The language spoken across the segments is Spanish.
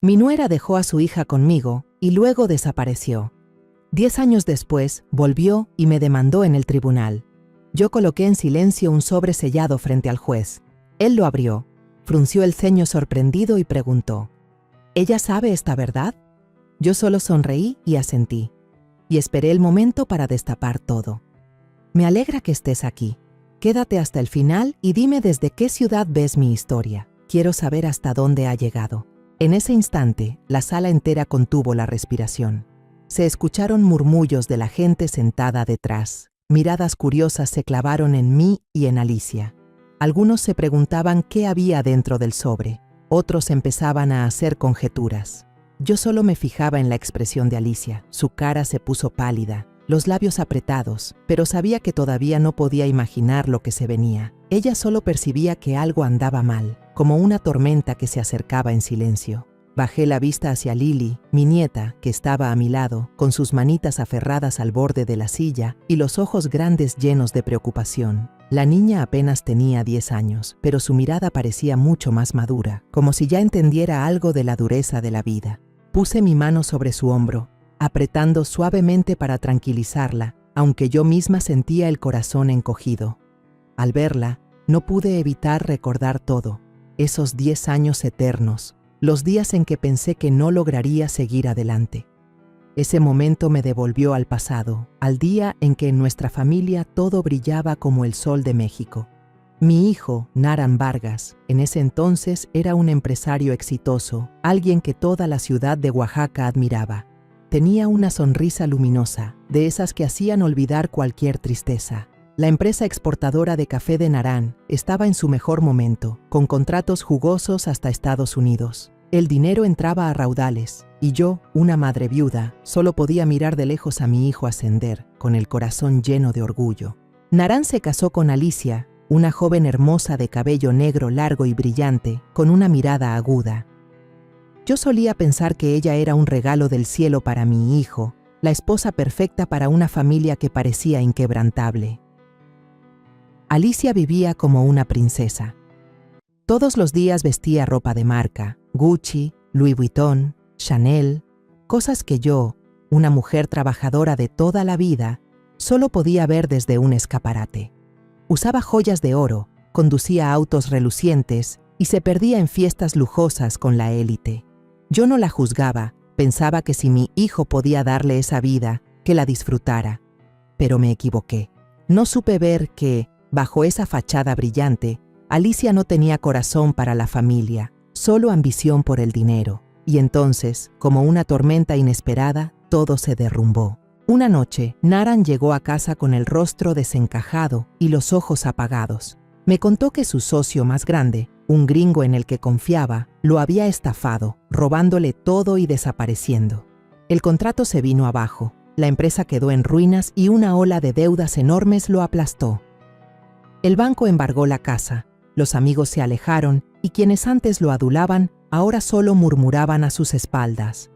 Mi nuera dejó a su hija conmigo y luego desapareció. 10 años después, volvió y me demandó en el tribunal. Yo coloqué en silencio un sobre sellado frente al juez. Él lo abrió, frunció el ceño sorprendido y preguntó: ¿Ella sabe esta verdad? Yo solo sonreí y asentí, y esperé el momento para destapar todo. Me alegra que estés aquí. Quédate hasta el final y dime desde qué ciudad ves mi historia. Quiero saber hasta dónde ha llegado. En ese instante, la sala entera contuvo la respiración. Se escucharon murmullos de la gente sentada detrás. Miradas curiosas se clavaron en mí y en Alicia. Algunos se preguntaban qué había dentro del sobre. Otros empezaban a hacer conjeturas. Yo solo me fijaba en la expresión de Alicia. Su cara se puso pálida, los labios apretados, pero sabía que todavía no podía imaginar lo que se venía. Ella solo percibía que algo andaba mal, como una tormenta que se acercaba en silencio. Bajé la vista hacia Lily, mi nieta, que estaba a mi lado, con sus manitas aferradas al borde de la silla y los ojos grandes llenos de preocupación. La niña apenas tenía 10 años, pero su mirada parecía mucho más madura, como si ya entendiera algo de la dureza de la vida. Puse mi mano sobre su hombro, apretando suavemente para tranquilizarla, aunque yo misma sentía el corazón encogido. Al verla, no pude evitar recordar todo, esos 10 años eternos, los días en que pensé que no lograría seguir adelante. Ese momento me devolvió al pasado, al día en que en nuestra familia todo brillaba como el sol de México. Mi hijo, Naran Vargas, en ese entonces era un empresario exitoso, alguien que toda la ciudad de Oaxaca admiraba. Tenía una sonrisa luminosa, de esas que hacían olvidar cualquier tristeza. La empresa exportadora de café de Naran estaba en su mejor momento, con contratos jugosos hasta Estados Unidos. El dinero entraba a raudales, y yo, una madre viuda, solo podía mirar de lejos a mi hijo ascender, con el corazón lleno de orgullo. Naran se casó con Alicia, una joven hermosa de cabello negro largo y brillante, con una mirada aguda. Yo solía pensar que ella era un regalo del cielo para mi hijo, la esposa perfecta para una familia que parecía inquebrantable. Alicia vivía como una princesa. Todos los días vestía ropa de marca, Gucci, Louis Vuitton, Chanel, cosas que yo, una mujer trabajadora de toda la vida, solo podía ver desde un escaparate. Usaba joyas de oro, conducía autos relucientes y se perdía en fiestas lujosas con la élite. Yo no la juzgaba, pensaba que si mi hijo podía darle esa vida, que la disfrutara. Pero me equivoqué. No supe ver que, bajo esa fachada brillante, Alicia no tenía corazón para la familia, solo ambición por el dinero. Y entonces, como una tormenta inesperada, todo se derrumbó. Una noche, Naran llegó a casa con el rostro desencajado y los ojos apagados. Me contó que su socio más grande, un gringo en el que confiaba, lo había estafado, robándole todo y desapareciendo. El contrato se vino abajo, la empresa quedó en ruinas y una ola de deudas enormes lo aplastó. El banco embargó la casa, los amigos se alejaron y quienes antes lo adulaban, ahora solo murmuraban a sus espaldas.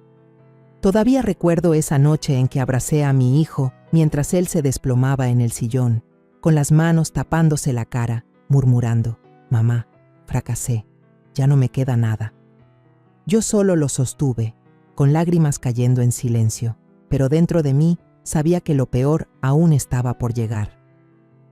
Todavía recuerdo esa noche en que abracé a mi hijo mientras él se desplomaba en el sillón, con las manos tapándose la cara, murmurando: «Mamá, fracasé, ya no me queda nada». Yo solo lo sostuve, con lágrimas cayendo en silencio, pero dentro de mí sabía que lo peor aún estaba por llegar.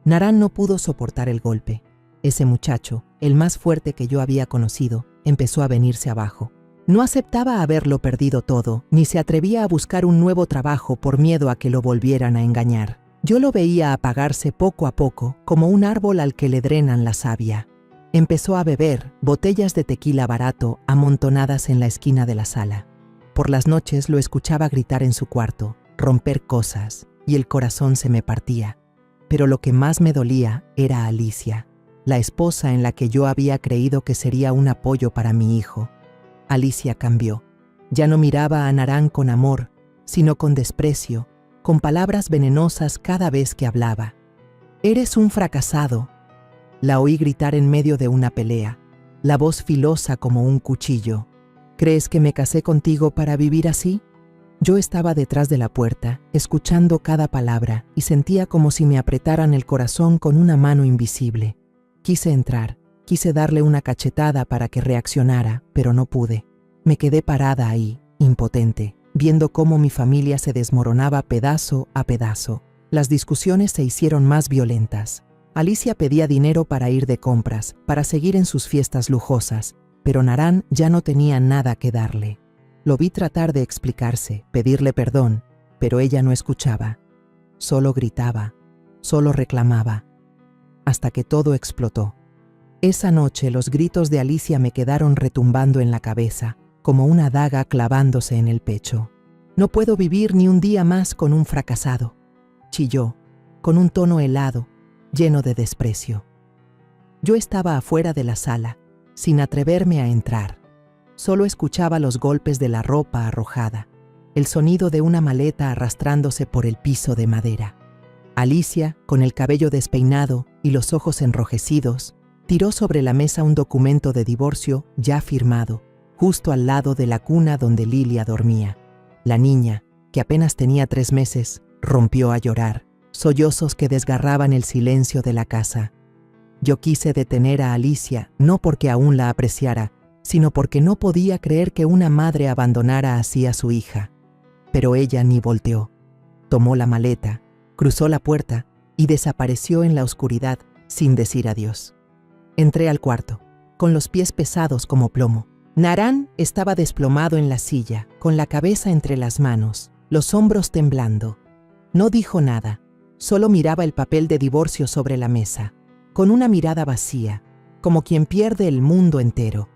Naran no pudo soportar el golpe. Ese muchacho, el más fuerte que yo había conocido, empezó a venirse abajo. No aceptaba haberlo perdido todo, ni se atrevía a buscar un nuevo trabajo por miedo a que lo volvieran a engañar. Yo lo veía apagarse poco a poco, como un árbol al que le drenan la savia. Empezó a beber botellas de tequila barato amontonadas en la esquina de la sala. Por las noches lo escuchaba gritar en su cuarto, romper cosas, y el corazón se me partía. Pero lo que más me dolía era Alicia, la esposa en la que yo había creído que sería un apoyo para mi hijo. Alicia cambió. Ya no miraba a Naran con amor, sino con desprecio, con palabras venenosas cada vez que hablaba. «Eres un fracasado», la oí gritar en medio de una pelea, la voz filosa como un cuchillo. «¿Crees que me casé contigo para vivir así?». Yo estaba detrás de la puerta, escuchando cada palabra, y sentía como si me apretaran el corazón con una mano invisible. Quise entrar, quise darle una cachetada para que reaccionara, pero no pude. Me quedé parada ahí, impotente, viendo cómo mi familia se desmoronaba pedazo a pedazo. Las discusiones se hicieron más violentas. Alicia pedía dinero para ir de compras, para seguir en sus fiestas lujosas, pero Narán ya no tenía nada que darle. Lo vi tratar de explicarse, pedirle perdón, pero ella no escuchaba. Solo gritaba, solo reclamaba, hasta que todo explotó. Esa noche los gritos de Alicia me quedaron retumbando en la cabeza, como una daga clavándose en el pecho. No puedo vivir ni un día más con un fracasado, chilló, con un tono helado, lleno de desprecio. Yo estaba afuera de la sala, sin atreverme a entrar. Solo escuchaba los golpes de la ropa arrojada, el sonido de una maleta arrastrándose por el piso de madera. Alicia, con el cabello despeinado y los ojos enrojecidos, tiró sobre la mesa un documento de divorcio ya firmado, justo al lado de la cuna donde Lilia dormía. La niña, que apenas tenía 3 meses, rompió a llorar, sollozos que desgarraban el silencio de la casa. Yo quise detener a Alicia, no porque aún la apreciara, sino porque no podía creer que una madre abandonara así a su hija. Pero ella ni volteó. Tomó la maleta, cruzó la puerta y desapareció en la oscuridad sin decir adiós. Entré al cuarto, con los pies pesados como plomo. Narán estaba desplomado en la silla, con la cabeza entre las manos, los hombros temblando. No dijo nada, solo miraba el papel de divorcio sobre la mesa, con una mirada vacía, como quien pierde el mundo entero.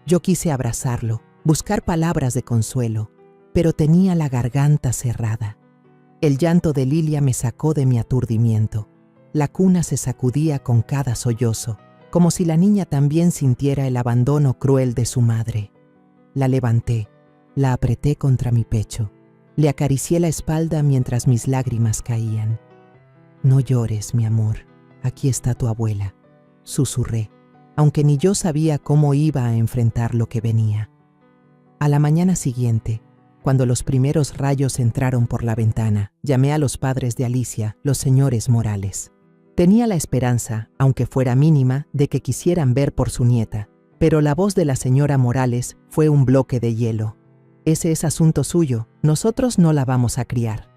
Yo quise abrazarlo, buscar palabras de consuelo, pero tenía la garganta cerrada. El llanto de Lilia me sacó de mi aturdimiento. La cuna se sacudía con cada sollozo, como si la niña también sintiera el abandono cruel de su madre. La levanté, la apreté contra mi pecho, le acaricié la espalda mientras mis lágrimas caían. «No llores, mi amor, aquí está tu abuela», susurré, aunque ni yo sabía cómo iba a enfrentar lo que venía. A la mañana siguiente, cuando los primeros rayos entraron por la ventana, llamé a los padres de Alicia, los señores Morales. Tenía la esperanza, aunque fuera mínima, de que quisieran ver por su nieta, pero la voz de la señora Morales fue un bloque de hielo. «Ese es asunto suyo, nosotros no la vamos a criar».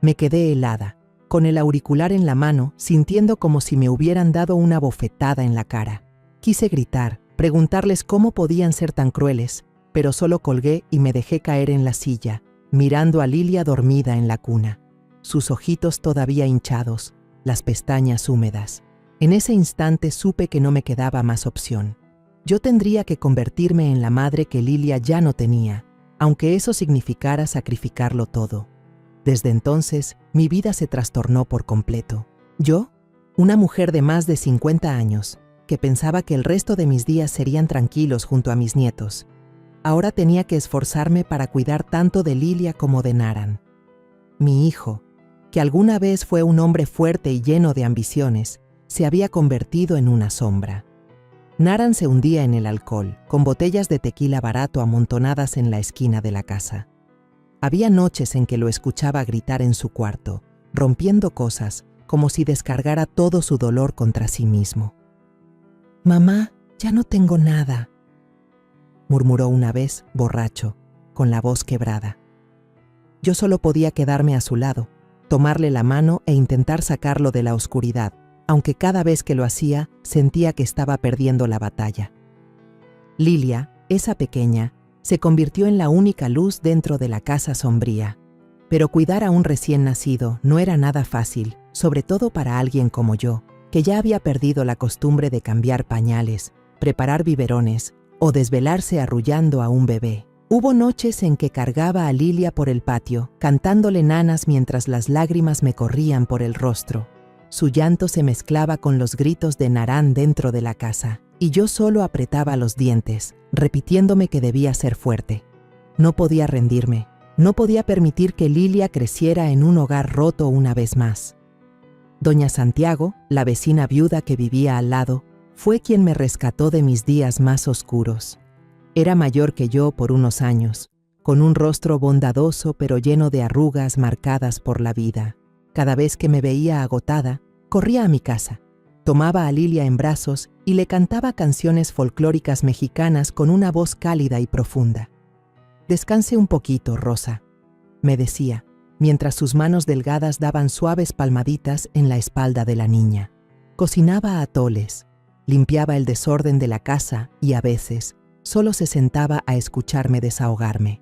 Me quedé helada, con el auricular en la mano, sintiendo como si me hubieran dado una bofetada en la cara. Quise gritar, preguntarles cómo podían ser tan crueles, pero solo colgué y me dejé caer en la silla, mirando a Lilia dormida en la cuna, sus ojitos todavía hinchados, las pestañas húmedas. En ese instante supe que no me quedaba más opción. Yo tendría que convertirme en la madre que Lilia ya no tenía, aunque eso significara sacrificarlo todo. Desde entonces, mi vida se trastornó por completo. Yo, una mujer de más de 50 años, que pensaba que el resto de mis días serían tranquilos junto a mis nietos, ahora tenía que esforzarme para cuidar tanto de Lilia como de Narán. Mi hijo, que alguna vez fue un hombre fuerte y lleno de ambiciones, se había convertido en una sombra. Narán se hundía en el alcohol, con botellas de tequila barato amontonadas en la esquina de la casa. Había noches en que lo escuchaba gritar en su cuarto, rompiendo cosas, como si descargara todo su dolor contra sí mismo. «Mamá, ya no tengo nada», murmuró una vez, borracho, con la voz quebrada. Yo solo podía quedarme a su lado, tomarle la mano e intentar sacarlo de la oscuridad, aunque cada vez que lo hacía sentía que estaba perdiendo la batalla. Lilia, esa pequeña, se convirtió en la única luz dentro de la casa sombría. Pero cuidar a un recién nacido no era nada fácil, sobre todo para alguien como yo, que ya había perdido la costumbre de cambiar pañales, preparar biberones o desvelarse arrullando a un bebé. Hubo noches en que cargaba a Lilia por el patio, cantándole nanas mientras las lágrimas me corrían por el rostro. Su llanto se mezclaba con los gritos de Narán dentro de la casa, y yo solo apretaba los dientes, repitiéndome que debía ser fuerte. No podía rendirme, no podía permitir que Lilia creciera en un hogar roto una vez más. Doña Santiago, la vecina viuda que vivía al lado, fue quien me rescató de mis días más oscuros. Era mayor que yo por unos años, con un rostro bondadoso pero lleno de arrugas marcadas por la vida. Cada vez que me veía agotada, corría a mi casa, tomaba a Lilia en brazos y le cantaba canciones folclóricas mexicanas con una voz cálida y profunda. Descanse un poquito, Rosa, me decía, mientras sus manos delgadas daban suaves palmaditas en la espalda de la niña. Cocinaba atoles, limpiaba el desorden de la casa y a veces solo se sentaba a escucharme desahogarme.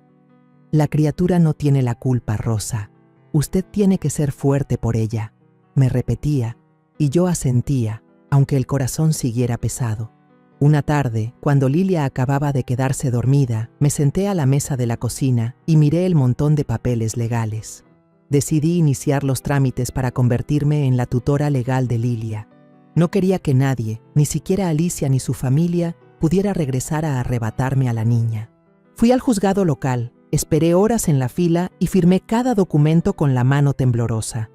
La criatura no tiene la culpa, Rosa. Usted tiene que ser fuerte por ella, me repetía, y yo asentía, aunque el corazón siguiera pesado. Una tarde, cuando Lilia acababa de quedarse dormida, me senté a la mesa de la cocina y miré el montón de papeles legales. Decidí iniciar los trámites para convertirme en la tutora legal de Lilia. No quería que nadie, ni siquiera Alicia ni su familia, pudiera regresar a arrebatarme a la niña. Fui al juzgado local, esperé horas en la fila y firmé cada documento con la mano temblorosa.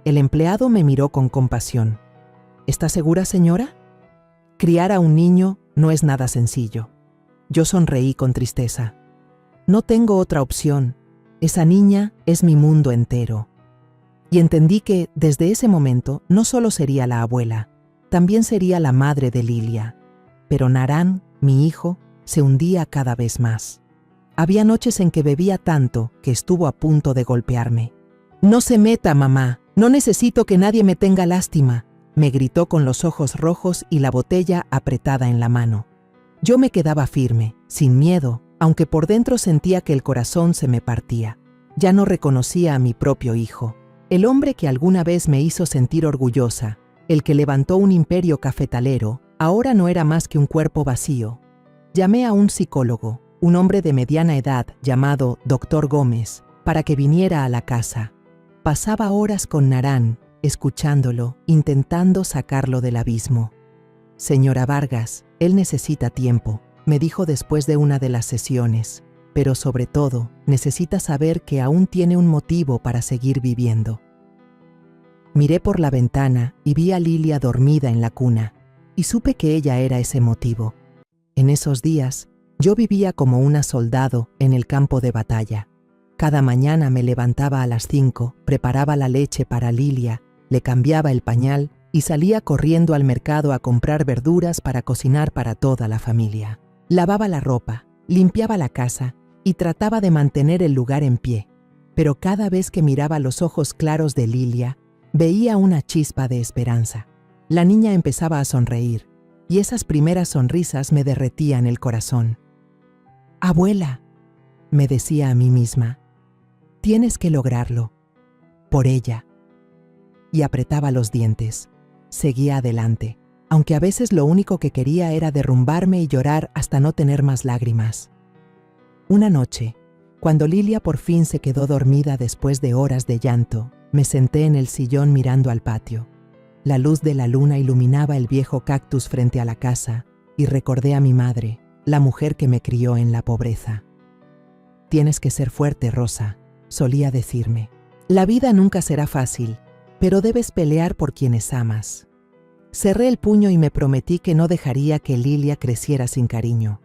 El empleado me miró con compasión. ¿Está segura, señora? Criar a un niño no es nada sencillo. Yo sonreí con tristeza. No tengo otra opción. Esa niña es mi mundo entero. Y entendí que, desde ese momento, no solo sería la abuela, también sería la madre de Lilia. Pero Narán, mi hijo, se hundía cada vez más. Había noches en que bebía tanto que estuvo a punto de golpearme. «No se meta, mamá. No necesito que nadie me tenga lástima», me gritó con los ojos rojos y la botella apretada en la mano. Yo me quedaba firme, sin miedo, aunque por dentro sentía que el corazón se me partía. Ya no reconocía a mi propio hijo, el hombre que alguna vez me hizo sentir orgullosa, el que levantó un imperio cafetalero, ahora no era más que un cuerpo vacío. Llamé a un psicólogo, un hombre de mediana edad llamado Dr. Gómez, para que viniera a la casa. Pasaba horas con Narán, escuchándolo, intentando sacarlo del abismo. «Señora Vargas, él necesita tiempo», me dijo después de una de las sesiones, «pero sobre todo, necesita saber que aún tiene un motivo para seguir viviendo». Miré por la ventana y vi a Lilia dormida en la cuna, y supe que ella era ese motivo. En esos días, yo vivía como una soldado en el campo de batalla. Cada mañana me levantaba a las 5, preparaba la leche para Lilia, le cambiaba el pañal y salía corriendo al mercado a comprar verduras para cocinar para toda la familia. Lavaba la ropa, limpiaba la casa y trataba de mantener el lugar en pie. Pero cada vez que miraba los ojos claros de Lilia, veía una chispa de esperanza. La niña empezaba a sonreír, y esas primeras sonrisas me derretían el corazón. «Abuela», me decía a mí misma, «tienes que lograrlo. Por ella». Y apretaba los dientes. Seguía adelante, aunque a veces lo único que quería era derrumbarme y llorar hasta no tener más lágrimas. Una noche, cuando Lilia por fin se quedó dormida después de horas de llanto, me senté en el sillón mirando al patio. La luz de la luna iluminaba el viejo cactus frente a la casa y recordé a mi madre, la mujer que me crió en la pobreza. «Tienes que ser fuerte, Rosa», solía decirme. «La vida nunca será fácil, pero debes pelear por quienes amas». Cerré el puño y me prometí que no dejaría que Lilia creciera sin cariño.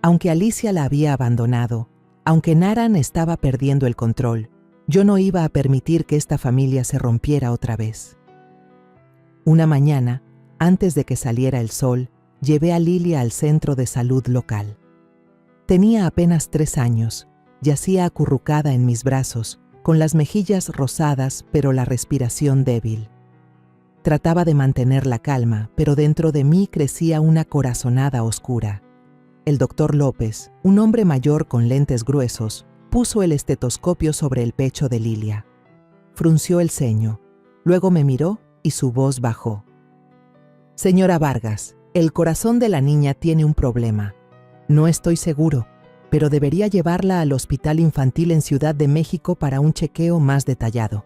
Aunque Alicia la había abandonado, aunque Narán estaba perdiendo el control, yo no iba a permitir que esta familia se rompiera otra vez. Una mañana, antes de que saliera el sol, llevé a Lilia al centro de salud local. Tenía apenas 3 años, yacía acurrucada en mis brazos, con las mejillas rosadas pero la respiración débil. Trataba de mantener la calma, pero dentro de mí crecía una corazonada oscura. El doctor López, un hombre mayor con lentes gruesos, puso el estetoscopio sobre el pecho de Lilia. Frunció el ceño, luego me miró y su voz bajó. «Señora Vargas, el corazón de la niña tiene un problema. No estoy seguro, pero debería llevarla al Hospital Infantil en Ciudad de México para un chequeo más detallado».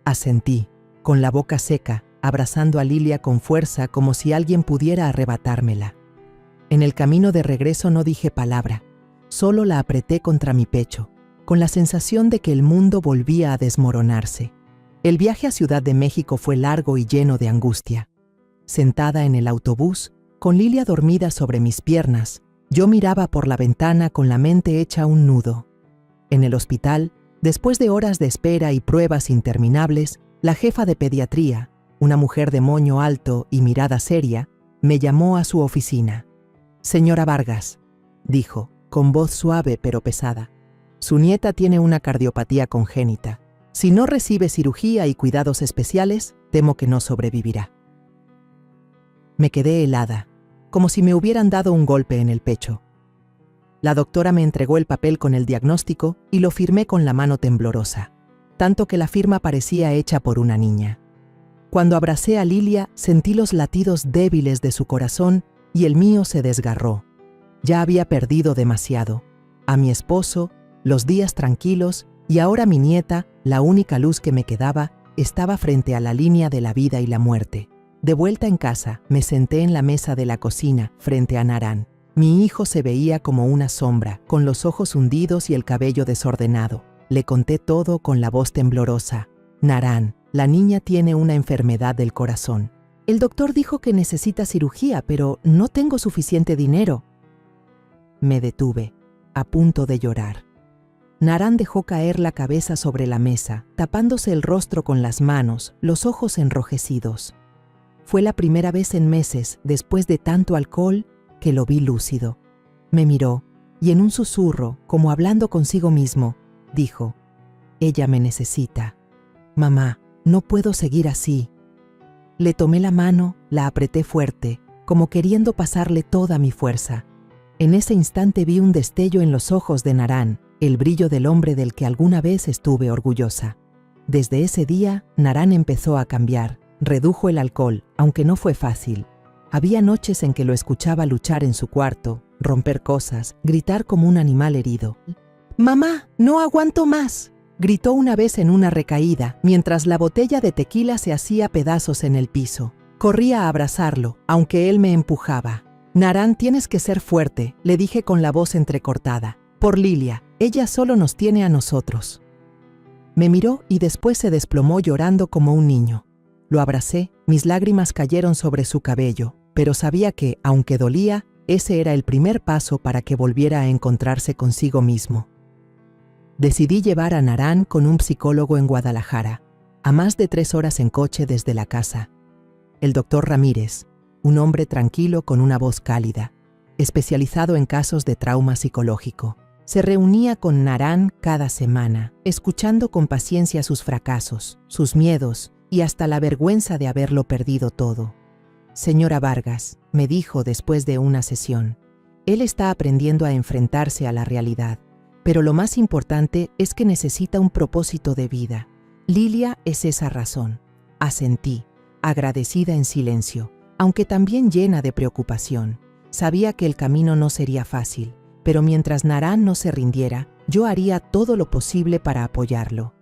Asentí, con la boca seca, abrazando a Lilia con fuerza como si alguien pudiera arrebatármela. En el camino de regreso no dije palabra, solo la apreté contra mi pecho, con la sensación de que el mundo volvía a desmoronarse. El viaje a Ciudad de México fue largo y lleno de angustia. Sentada en el autobús, con Lilia dormida sobre mis piernas, yo miraba por la ventana con la mente hecha un nudo. En el hospital, después de horas de espera y pruebas interminables, la jefa de pediatría, una mujer de moño alto y mirada seria, me llamó a su oficina. «Señora Vargas», dijo, con voz suave pero pesada. Su nieta tiene una cardiopatía congénita. Si no recibe cirugía y cuidados especiales, temo que no sobrevivirá. Me quedé helada, como si me hubieran dado un golpe en el pecho. La doctora me entregó el papel con el diagnóstico y lo firmé con la mano temblorosa, tanto que la firma parecía hecha por una niña. Cuando abracé a Lilia, sentí los latidos débiles de su corazón y el mío se desgarró. Ya había perdido demasiado. A mi esposo, los días tranquilos, y ahora mi nieta, la única luz que me quedaba, estaba frente a la línea de la vida y la muerte. De vuelta en casa, me senté en la mesa de la cocina, frente a Narán. Mi hijo se veía como una sombra, con los ojos hundidos y el cabello desordenado. Le conté todo con la voz temblorosa. Narán, la niña tiene una enfermedad del corazón. El doctor dijo que necesita cirugía, pero no tengo suficiente dinero. Me detuve, a punto de llorar. Narán dejó caer la cabeza sobre la mesa, tapándose el rostro con las manos, los ojos enrojecidos. Fue la primera vez en meses, después de tanto alcohol, que lo vi lúcido. Me miró, y en un susurro, como hablando consigo mismo, dijo: «Ella me necesita. Mamá, no puedo seguir así». Le tomé la mano, la apreté fuerte, como queriendo pasarle toda mi fuerza. En ese instante vi un destello en los ojos de Narán, el brillo del hombre del que alguna vez estuve orgullosa. Desde ese día, Narán empezó a cambiar. Redujo el alcohol, aunque no fue fácil. Había noches en que lo escuchaba luchar en su cuarto, romper cosas, gritar como un animal herido. «Mamá, no aguanto más», gritó una vez en una recaída, mientras la botella de tequila se hacía pedazos en el piso. Corrí a abrazarlo, aunque él me empujaba. «Narán, tienes que ser fuerte», le dije con la voz entrecortada. «Por Lilia, ella solo nos tiene a nosotros». Me miró y después se desplomó llorando como un niño. Lo abracé, mis lágrimas cayeron sobre su cabello, pero sabía que, aunque dolía, ese era el primer paso para que volviera a encontrarse consigo mismo. Decidí llevar a Narán con un psicólogo en Guadalajara, a más de 3 horas en coche desde la casa. El doctor Ramírez, un hombre tranquilo con una voz cálida, especializado en casos de trauma psicológico. Se reunía con Narán cada semana, escuchando con paciencia sus fracasos, sus miedos y hasta la vergüenza de haberlo perdido todo. «Señora Vargas», me dijo después de una sesión, «él está aprendiendo a enfrentarse a la realidad, pero lo más importante es que necesita un propósito de vida. Lilia es esa razón». Asentí, agradecida en silencio, aunque también llena de preocupación. Sabía que el camino no sería fácil, pero mientras Narán no se rindiera, yo haría todo lo posible para apoyarlo.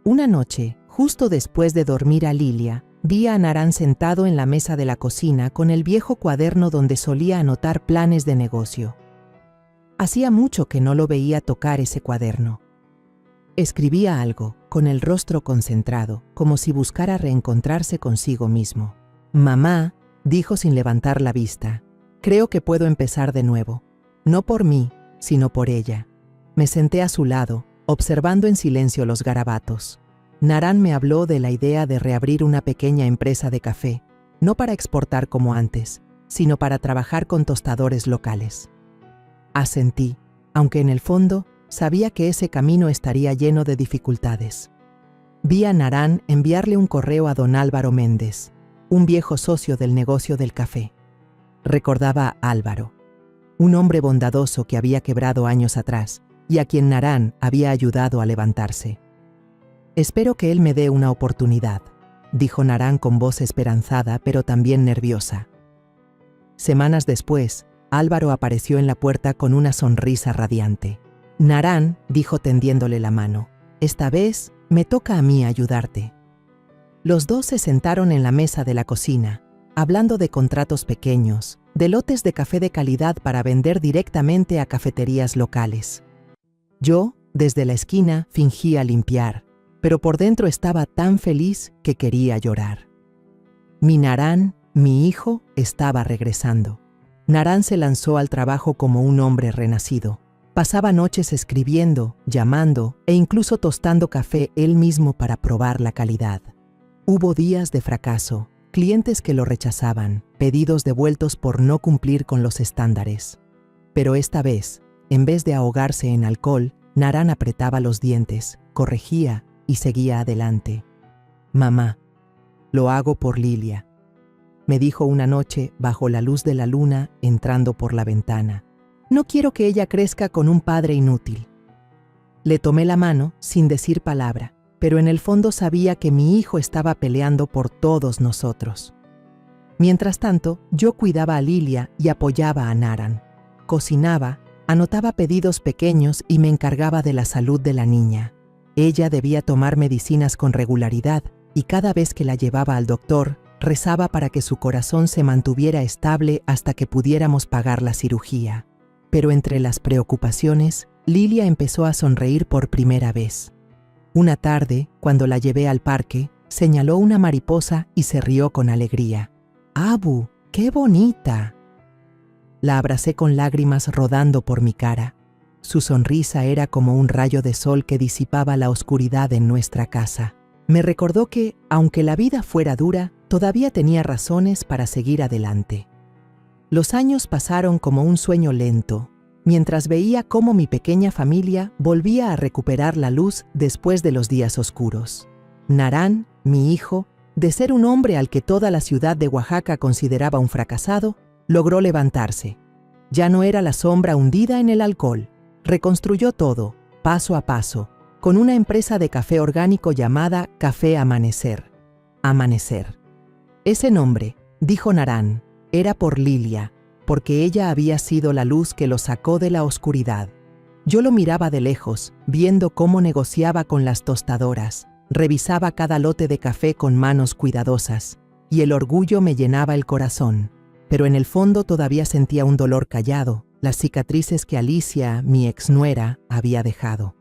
Una noche, justo después de dormir a Lilia, vi a Narán sentado en la mesa de la cocina con el viejo cuaderno donde solía anotar planes de negocio. Hacía mucho que no lo veía tocar ese cuaderno. Escribía algo, con el rostro concentrado, como si buscara reencontrarse consigo mismo. «Mamá», dijo sin levantar la vista, «creo que puedo empezar de nuevo. No por mí, sino por ella». Me senté a su lado, observando en silencio los garabatos. Narán me habló de la idea de reabrir una pequeña empresa de café, no para exportar como antes, sino para trabajar con tostadores locales. Asentí, aunque en el fondo sabía que ese camino estaría lleno de dificultades. Vi a Narán enviarle un correo a don Álvaro Méndez, un viejo socio del negocio del café. Recordaba a Álvaro, un hombre bondadoso que había quebrado años atrás y a quien Narán había ayudado a levantarse. «Espero que él me dé una oportunidad», dijo Narán con voz esperanzada pero también nerviosa. Semanas después, Álvaro apareció en la puerta con una sonrisa radiante. «Narán», dijo tendiéndole la mano, «esta vez me toca a mí ayudarte». Los dos se sentaron en la mesa de la cocina, hablando de contratos pequeños, de lotes de café de calidad para vender directamente a cafeterías locales. Yo, desde la esquina, fingía limpiar, pero por dentro estaba tan feliz que quería llorar. Mi Narán, mi hijo, estaba regresando. Narán se lanzó al trabajo como un hombre renacido. Pasaba noches escribiendo, llamando e incluso tostando café él mismo para probar la calidad. Hubo días de fracaso, clientes que lo rechazaban, pedidos devueltos por no cumplir con los estándares. Pero esta vez, En vez de ahogarse en alcohol, Narán apretaba los dientes, corregía y seguía adelante. «Mamá, lo hago por Lilia», me dijo una noche bajo la luz de la luna entrando por la ventana. «No quiero que ella crezca con un padre inútil». Le tomé la mano sin decir palabra, pero en el fondo sabía que mi hijo estaba peleando por todos nosotros. Mientras tanto, yo cuidaba a Lilia y apoyaba a Narán. Cocinaba, anotaba pedidos pequeños y me encargaba de la salud de la niña. Ella debía tomar medicinas con regularidad y cada vez que la llevaba al doctor, rezaba para que su corazón se mantuviera estable hasta que pudiéramos pagar la cirugía. Pero entre las preocupaciones, Lilia empezó a sonreír por primera vez. Una tarde, cuando la llevé al parque, señaló una mariposa y se rió con alegría. «¡Abu, qué bonita!». La abracé con lágrimas rodando por mi cara. Su sonrisa era como un rayo de sol que disipaba la oscuridad en nuestra casa. Me recordó que, aunque la vida fuera dura, todavía tenía razones para seguir adelante. Los años pasaron como un sueño lento, mientras veía cómo mi pequeña familia volvía a recuperar la luz después de los días oscuros. Narán, mi hijo, de ser un hombre al que toda la ciudad de Oaxaca consideraba un fracasado, logró levantarse. Ya no era la sombra hundida en el alcohol. Reconstruyó todo, paso a paso, con una empresa de café orgánico llamada Café Amanecer. Amanecer. Ese nombre, dijo Narán, era por Lilia, porque ella había sido la luz que lo sacó de la oscuridad. Yo lo miraba de lejos, viendo cómo negociaba con las tostadoras, revisaba cada lote de café con manos cuidadosas, y el orgullo me llenaba el corazón. Pero en el fondo todavía sentía un dolor callado, las cicatrices que Alicia, mi exnuera, había dejado.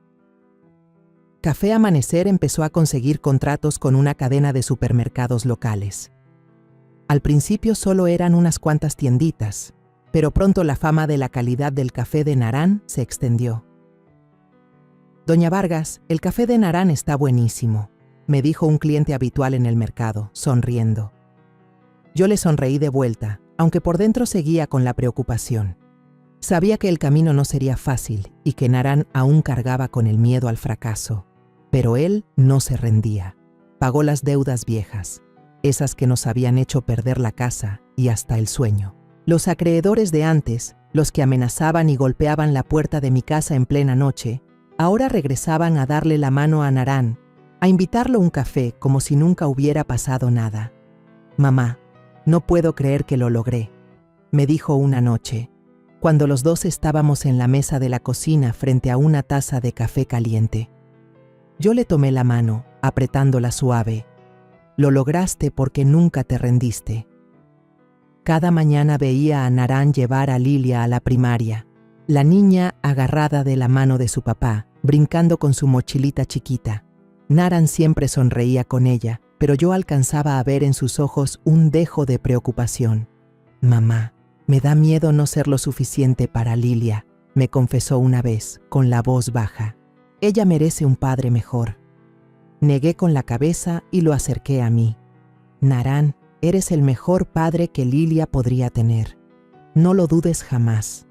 Café Amanecer empezó a conseguir contratos con una cadena de supermercados locales. Al principio solo eran unas cuantas tienditas, pero pronto la fama de la calidad del café de Narán se extendió. «Doña Vargas, el café de Narán está buenísimo», me dijo un cliente habitual en el mercado, sonriendo. Yo le sonreí de vuelta, aunque por dentro seguía con la preocupación. Sabía que el camino no sería fácil y que Narán aún cargaba con el miedo al fracaso. Pero él no se rendía. Pagó las deudas viejas, esas que nos habían hecho perder la casa y hasta el sueño. Los acreedores de antes, los que amenazaban y golpeaban la puerta de mi casa en plena noche, ahora regresaban a darle la mano a Narán, a invitarlo a un café como si nunca hubiera pasado nada. «Mamá, no puedo creer que lo logré», me dijo una noche, cuando los dos estábamos en la mesa de la cocina frente a una taza de café caliente. Yo le tomé la mano, apretándola suave. «Lo lograste porque nunca te rendiste». Cada mañana veía a Narán llevar a Lilia a la primaria, la niña agarrada de la mano de su papá, brincando con su mochilita chiquita. Narán siempre sonreía con ella, pero yo alcanzaba a ver en sus ojos un dejo de preocupación. «Mamá, me da miedo no ser lo suficiente para Lilia», me confesó una vez, con la voz baja. «Ella merece un padre mejor». Negué con la cabeza y lo acerqué a mí. «Narán, eres el mejor padre que Lilia podría tener. No lo dudes jamás».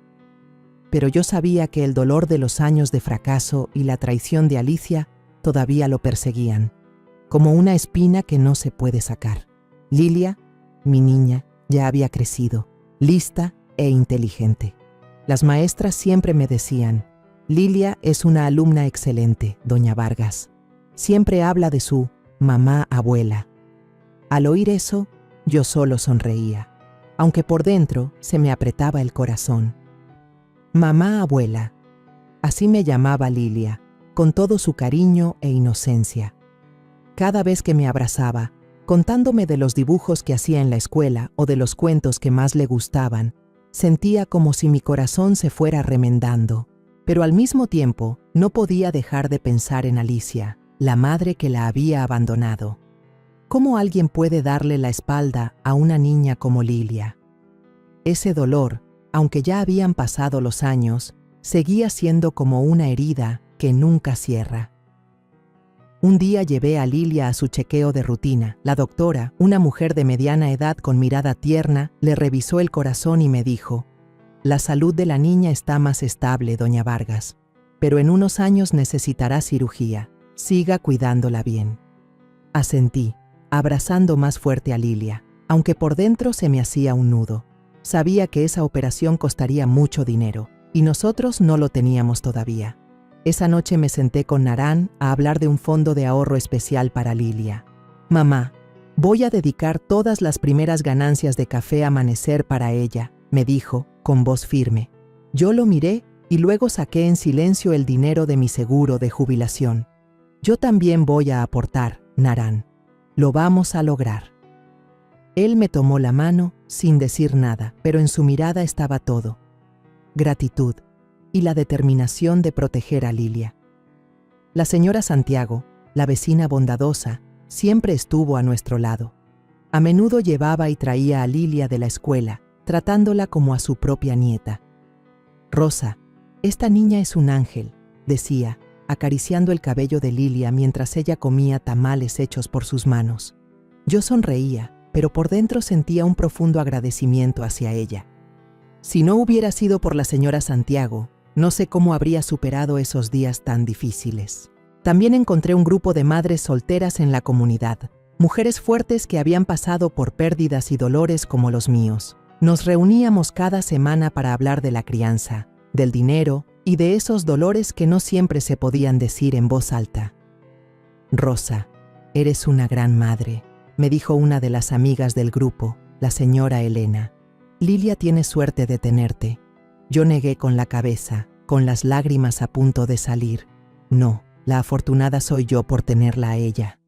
Pero yo sabía que el dolor de los años de fracaso y la traición de Alicia todavía lo perseguían, como una espina que no se puede sacar. Lilia, mi niña, ya había crecido, lista e inteligente. Las maestras siempre me decían: «Lilia es una alumna excelente, doña Vargas. Siempre habla de su mamá abuela». Al oír eso, yo solo sonreía, aunque por dentro se me apretaba el corazón. Mamá abuela, así me llamaba Lilia, con todo su cariño e inocencia. Cada vez que me abrazaba, contándome de los dibujos que hacía en la escuela o de los cuentos que más le gustaban, sentía como si mi corazón se fuera remendando. Pero al mismo tiempo, no podía dejar de pensar en Alicia, la madre que la había abandonado. ¿Cómo alguien puede darle la espalda a una niña como Lilia? Ese dolor, aunque ya habían pasado los años, seguía siendo como una herida que nunca cierra. Un día llevé a Lilia a su chequeo de rutina. La doctora, una mujer de mediana edad con mirada tierna, le revisó el corazón y me dijo: La salud de la niña está más estable, doña Vargas, pero en unos años necesitará cirugía. Siga cuidándola bien. Asentí, abrazando más fuerte a Lilia, aunque por dentro se me hacía un nudo. Sabía que esa operación costaría mucho dinero, y nosotros no lo teníamos todavía. Esa noche me senté con Narán a hablar de un fondo de ahorro especial para Lilia. «Mamá, voy a dedicar todas las primeras ganancias de Café Amanecer para ella», me dijo, con voz firme. Yo lo miré y luego saqué en silencio el dinero de mi seguro de jubilación. «Yo también voy a aportar, Narán. Lo vamos a lograr». Él me tomó la mano sin decir nada, pero en su mirada estaba todo: gratitud y la determinación de proteger a Lilia. La señora Santiago, la vecina bondadosa, siempre estuvo a nuestro lado. A menudo llevaba y traía a Lilia de la escuela, tratándola como a su propia nieta. «Rosa, esta niña es un ángel», decía, acariciando el cabello de Lilia mientras ella comía tamales hechos por sus manos. Yo sonreía, pero por dentro sentía un profundo agradecimiento hacia ella. Si no hubiera sido por la señora Santiago, no sé cómo habría superado esos días tan difíciles. También encontré un grupo de madres solteras en la comunidad, mujeres fuertes que habían pasado por pérdidas y dolores como los míos. Nos reuníamos cada semana para hablar de la crianza, del dinero y de esos dolores que no siempre se podían decir en voz alta. «Rosa, eres una gran madre», me dijo una de las amigas del grupo, la señora Elena. «Lilia tiene suerte de tenerte». Yo negué con la cabeza, con las lágrimas a punto de salir. «No, la afortunada soy yo por tenerla a ella».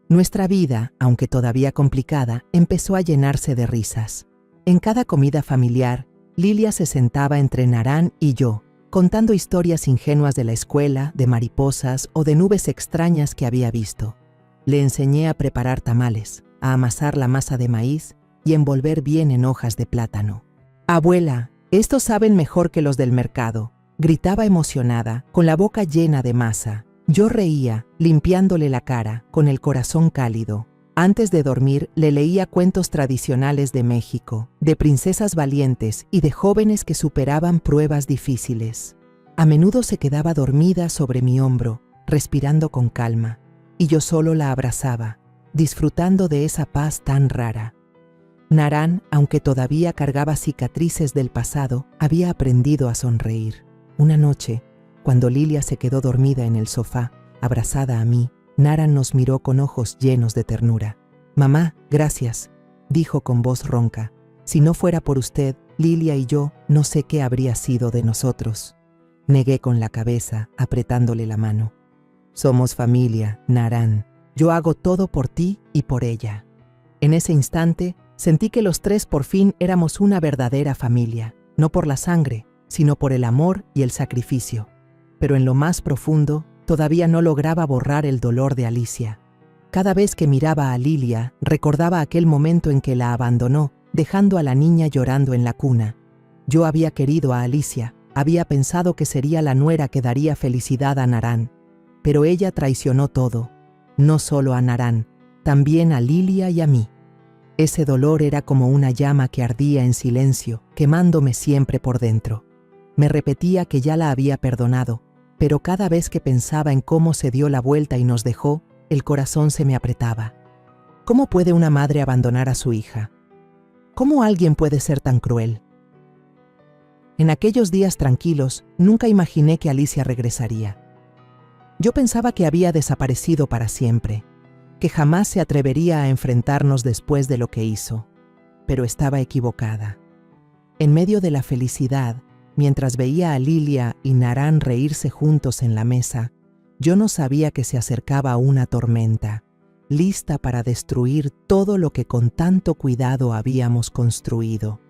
Nuestra vida, aunque todavía complicada, empezó a llenarse de risas. En cada comida familiar, Lilia se sentaba entre Narán y yo, contando historias ingenuas de la escuela, de mariposas o de nubes extrañas que había visto. Le enseñé a preparar tamales, a amasar la masa de maíz y envolver bien en hojas de plátano. «Abuela, estos saben mejor que los del mercado», gritaba emocionada, con la boca llena de masa. Yo reía, limpiándole la cara, con el corazón cálido. Antes de dormir, le leía cuentos tradicionales de México, de princesas valientes y de jóvenes que superaban pruebas difíciles. A menudo se quedaba dormida sobre mi hombro, respirando con calma, y yo solo la abrazaba, disfrutando de esa paz tan rara. Narán, aunque todavía cargaba cicatrices del pasado, había aprendido a sonreír. Una noche, cuando Lilia se quedó dormida en el sofá, abrazada a mí, Narán nos miró con ojos llenos de ternura. «Mamá, gracias», dijo con voz ronca. «Si no fuera por usted, Lilia y yo, no sé qué habría sido de nosotros». Negué con la cabeza, apretándole la mano. «Somos familia, Narán. Yo hago todo por ti y por ella». En ese instante, sentí que los tres por fin éramos una verdadera familia, no por la sangre, sino por el amor y el sacrificio. Pero en lo más profundo, todavía no lograba borrar el dolor de Alicia. Cada vez que miraba a Lilia, recordaba aquel momento en que la abandonó, dejando a la niña llorando en la cuna. Yo había querido a Alicia, había pensado que sería la nuera que daría felicidad a Narán, pero ella traicionó todo, no solo a Narán, también a Lilia y a mí. Ese dolor era como una llama que ardía en silencio, quemándome siempre por dentro. Me repetía que ya la había perdonado, pero cada vez que pensaba en cómo se dio la vuelta y nos dejó, el corazón se me apretaba. ¿Cómo puede una madre abandonar a su hija? ¿Cómo alguien puede ser tan cruel? En aquellos días tranquilos, nunca imaginé que Alicia regresaría. Yo pensaba que había desaparecido para siempre, que jamás se atrevería a enfrentarnos después de lo que hizo, pero estaba equivocada. En medio de la felicidad, mientras veía a Lilia y Narán reírse juntos en la mesa, yo no sabía que se acercaba una tormenta, lista para destruir todo lo que con tanto cuidado habíamos construido.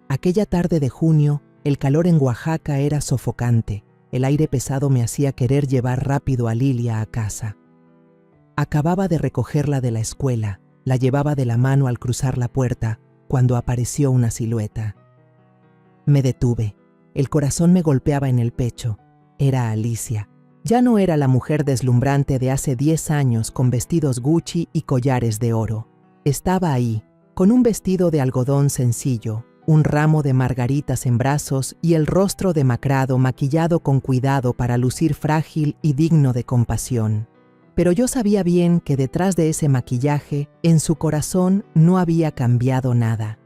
Aquella tarde de junio, el calor en Oaxaca era sofocante. El aire pesado me hacía querer llevar rápido a Lilia a casa. Acababa de recogerla de la escuela, la llevaba de la mano al cruzar la puerta, cuando apareció una silueta. Me detuve. El corazón me golpeaba en el pecho. Era Alicia. Ya no era la mujer deslumbrante de hace 10 años con vestidos Gucci y collares de oro. Estaba ahí, con un vestido de algodón sencillo, un ramo de margaritas en brazos y el rostro demacrado maquillado con cuidado para lucir frágil y digno de compasión. Pero yo sabía bien que detrás de ese maquillaje, en su corazón no había cambiado nada.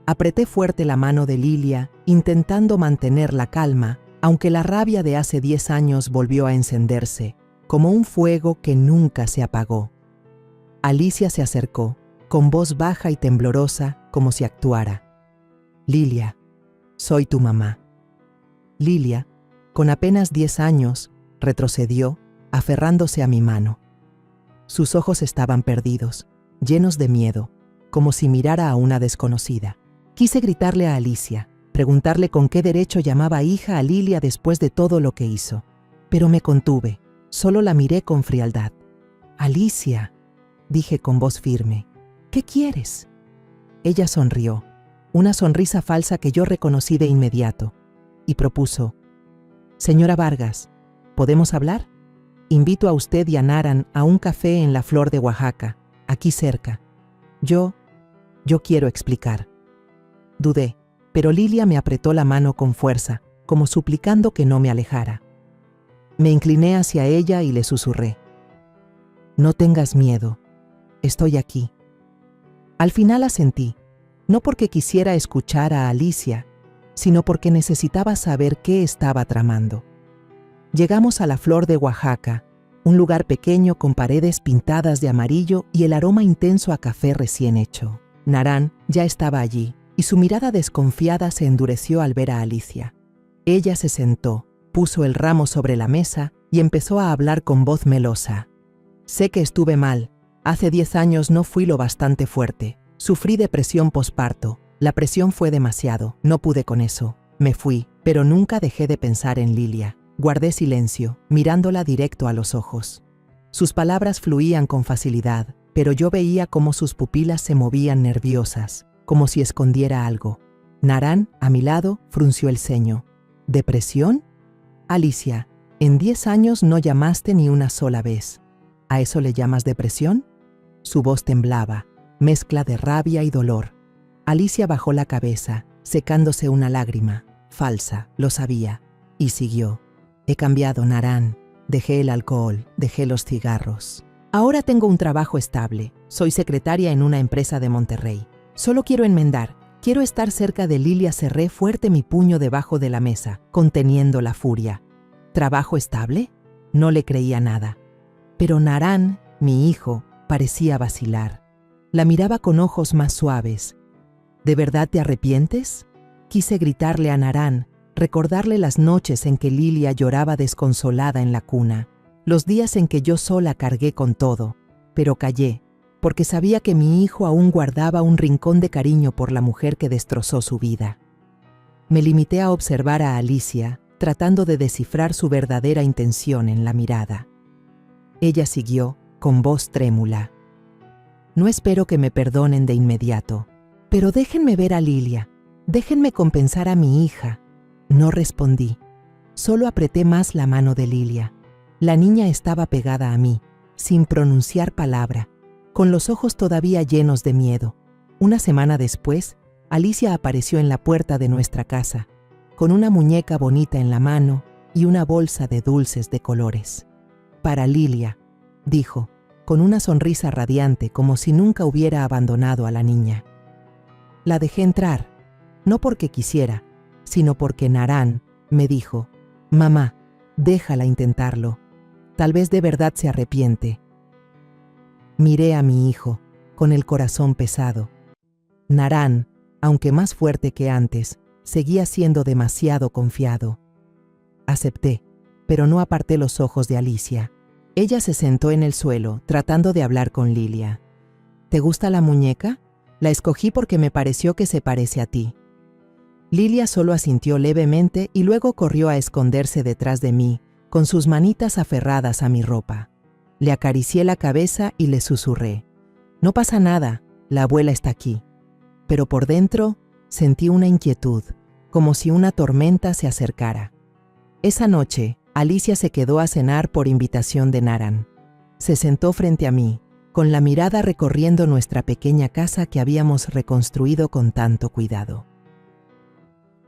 Apreté fuerte la mano de Lilia, intentando mantener la calma, aunque la rabia de hace 10 años volvió a encenderse, como un fuego que nunca se apagó. Alicia se acercó, con voz baja y temblorosa, como si actuara. Lilia, soy tu mamá. Lilia, con apenas 10 años, retrocedió, aferrándose a mi mano. Sus ojos estaban perdidos, llenos de miedo, como si mirara a una desconocida. Quise gritarle a Alicia, preguntarle con qué derecho llamaba hija a Lilia después de todo lo que hizo. Pero me contuve, solo la miré con frialdad. Alicia, dije con voz firme, ¿qué quieres? Ella sonrió, una sonrisa falsa que yo reconocí de inmediato, y propuso, Señora Vargas, ¿podemos hablar? Invito a usted y a Naran a un café en la Flor de Oaxaca, aquí cerca. Yo quiero explicar. Dudé, pero Lilia me apretó la mano con fuerza, como suplicando que no me alejara. Me incliné hacia ella y le susurré. No tengas miedo, estoy aquí. Al final asentí, no porque quisiera escuchar a Alicia, sino porque necesitaba saber qué estaba tramando. Llegamos a la Flor de Oaxaca, un lugar pequeño con paredes pintadas de amarillo y el aroma intenso a café recién hecho. Naran ya estaba allí, y su mirada desconfiada se endureció al ver a Alicia. Ella se sentó, puso el ramo sobre la mesa y empezó a hablar con voz melosa. Sé que estuve mal. Hace 10 años no fui lo bastante fuerte. Sufrí depresión posparto. La presión fue demasiado. No pude con eso. Me fui, pero nunca dejé de pensar en Lilia. Guardé silencio, mirándola directo a los ojos. Sus palabras fluían con facilidad, pero yo veía cómo sus pupilas se movían nerviosas, como si escondiera algo. Naran, a mi lado, frunció el ceño. ¿Depresión? Alicia, en 10 años no llamaste ni una sola vez. ¿A eso le llamas depresión? Su voz temblaba, mezcla de rabia y dolor. Alicia bajó la cabeza, secándose una lágrima. Falsa, lo sabía. Y siguió. He cambiado, Naran. Dejé el alcohol, dejé los cigarros. Ahora tengo un trabajo estable. Soy secretaria en una empresa de Monterrey. Solo quiero enmendar. Quiero estar cerca de Lilia. Cerré fuerte mi puño debajo de la mesa, conteniendo la furia. ¿Trabajo estable? No le creía nada. Pero Naran, mi hijo, parecía vacilar. La miraba con ojos más suaves. ¿De verdad te arrepientes? Quise gritarle a Naran, recordarle las noches en que Lilia lloraba desconsolada en la cuna, los días en que yo sola cargué con todo, pero callé, porque sabía que mi hijo aún guardaba un rincón de cariño por la mujer que destrozó su vida. Me limité a observar a Alicia, tratando de descifrar su verdadera intención en la mirada. Ella siguió, con voz trémula. No espero que me perdonen de inmediato, pero déjenme ver a Lilia, déjenme compensar a mi hija. No respondí, solo apreté más la mano de Lilia. La niña estaba pegada a mí, sin pronunciar palabra, con los ojos todavía llenos de miedo. Una semana después, Alicia apareció en la puerta de nuestra casa, con una muñeca bonita en la mano y una bolsa de dulces de colores. Para Lilia, dijo, con una sonrisa radiante como si nunca hubiera abandonado a la niña. La dejé entrar, no porque quisiera, sino porque Naran me dijo, «Mamá, déjala intentarlo. Tal vez de verdad se arrepiente». Miré a mi hijo, con el corazón pesado. Naran, aunque más fuerte que antes, seguía siendo demasiado confiado. Acepté, pero no aparté los ojos de Alicia. Ella se sentó en el suelo, tratando de hablar con Lilia. «¿Te gusta la muñeca? La escogí porque me pareció que se parece a ti». Lilia solo asintió levemente y luego corrió a esconderse detrás de mí, con sus manitas aferradas a mi ropa. Le acaricié la cabeza y le susurré. «No pasa nada, la abuela está aquí». Pero por dentro sentí una inquietud, como si una tormenta se acercara. Esa noche, Alicia se quedó a cenar por invitación de Naran. Se sentó frente a mí, con la mirada recorriendo nuestra pequeña casa que habíamos reconstruido con tanto cuidado.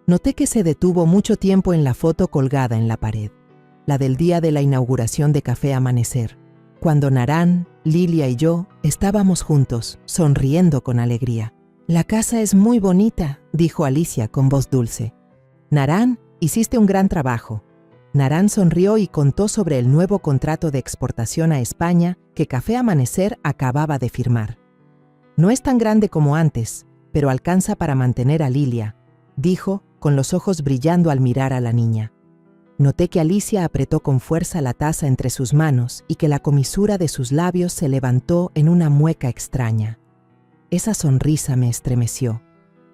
Noté que se detuvo mucho tiempo en la foto colgada en la pared, la del día de la inauguración de Café Amanecer, cuando Narán, Lilia y yo estábamos juntos, sonriendo con alegría. «La casa es muy bonita», dijo Alicia con voz dulce. «Narán, hiciste un gran trabajo». Narán sonrió y contó sobre el nuevo contrato de exportación a España que Café Amanecer acababa de firmar. «No es tan grande como antes, pero alcanza para mantener a Lilia», dijo, con los ojos brillando al mirar a la niña. Noté que Alicia apretó con fuerza la taza entre sus manos y que la comisura de sus labios se levantó en una mueca extraña. Esa sonrisa me estremeció.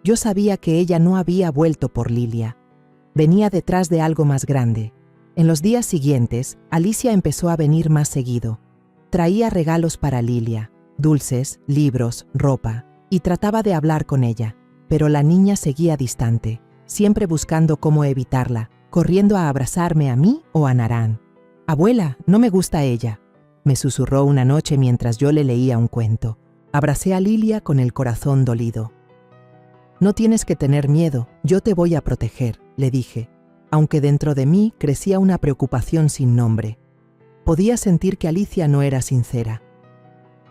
Yo sabía que ella no había vuelto por Lilia. Venía detrás de algo más grande. En los días siguientes, Alicia empezó a venir más seguido. Traía regalos para Lilia, dulces, libros, ropa, y trataba de hablar con ella, pero la niña seguía distante, siempre buscando cómo evitarla, corriendo a abrazarme a mí o a Narán. «Abuela, no me gusta ella», me susurró una noche mientras yo le leía un cuento. Abracé a Lilia con el corazón dolido. «No tienes que tener miedo, yo te voy a proteger», le dije, aunque dentro de mí crecía una preocupación sin nombre. Podía sentir que Alicia no era sincera.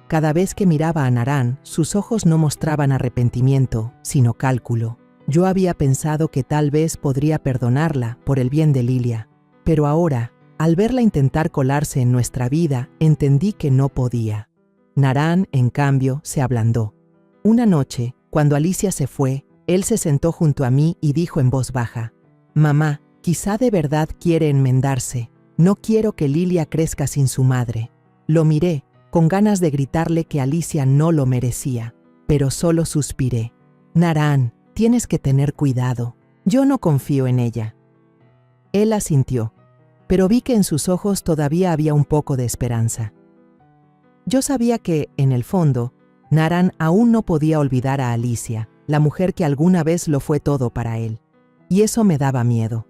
Cada vez que miraba a Narán, sus ojos no mostraban arrepentimiento, sino cálculo. Yo había pensado que tal vez podría perdonarla por el bien de Lilia, pero ahora, al verla intentar colarse en nuestra vida, entendí que no podía. Narán, en cambio, se ablandó. Una noche, cuando Alicia se fue, él se sentó junto a mí y dijo en voz baja: «Mamá, quizá de verdad quiere enmendarse. No quiero que Lilia crezca sin su madre». Lo miré, con ganas de gritarle que Alicia no lo merecía, pero solo suspiré. «Narán, tienes que tener cuidado. Yo no confío en ella». Él asintió, pero vi que en sus ojos todavía había un poco de esperanza. Yo sabía que, en el fondo, Narán aún no podía olvidar a Alicia, la mujer que alguna vez lo fue todo para él. Y eso me daba miedo.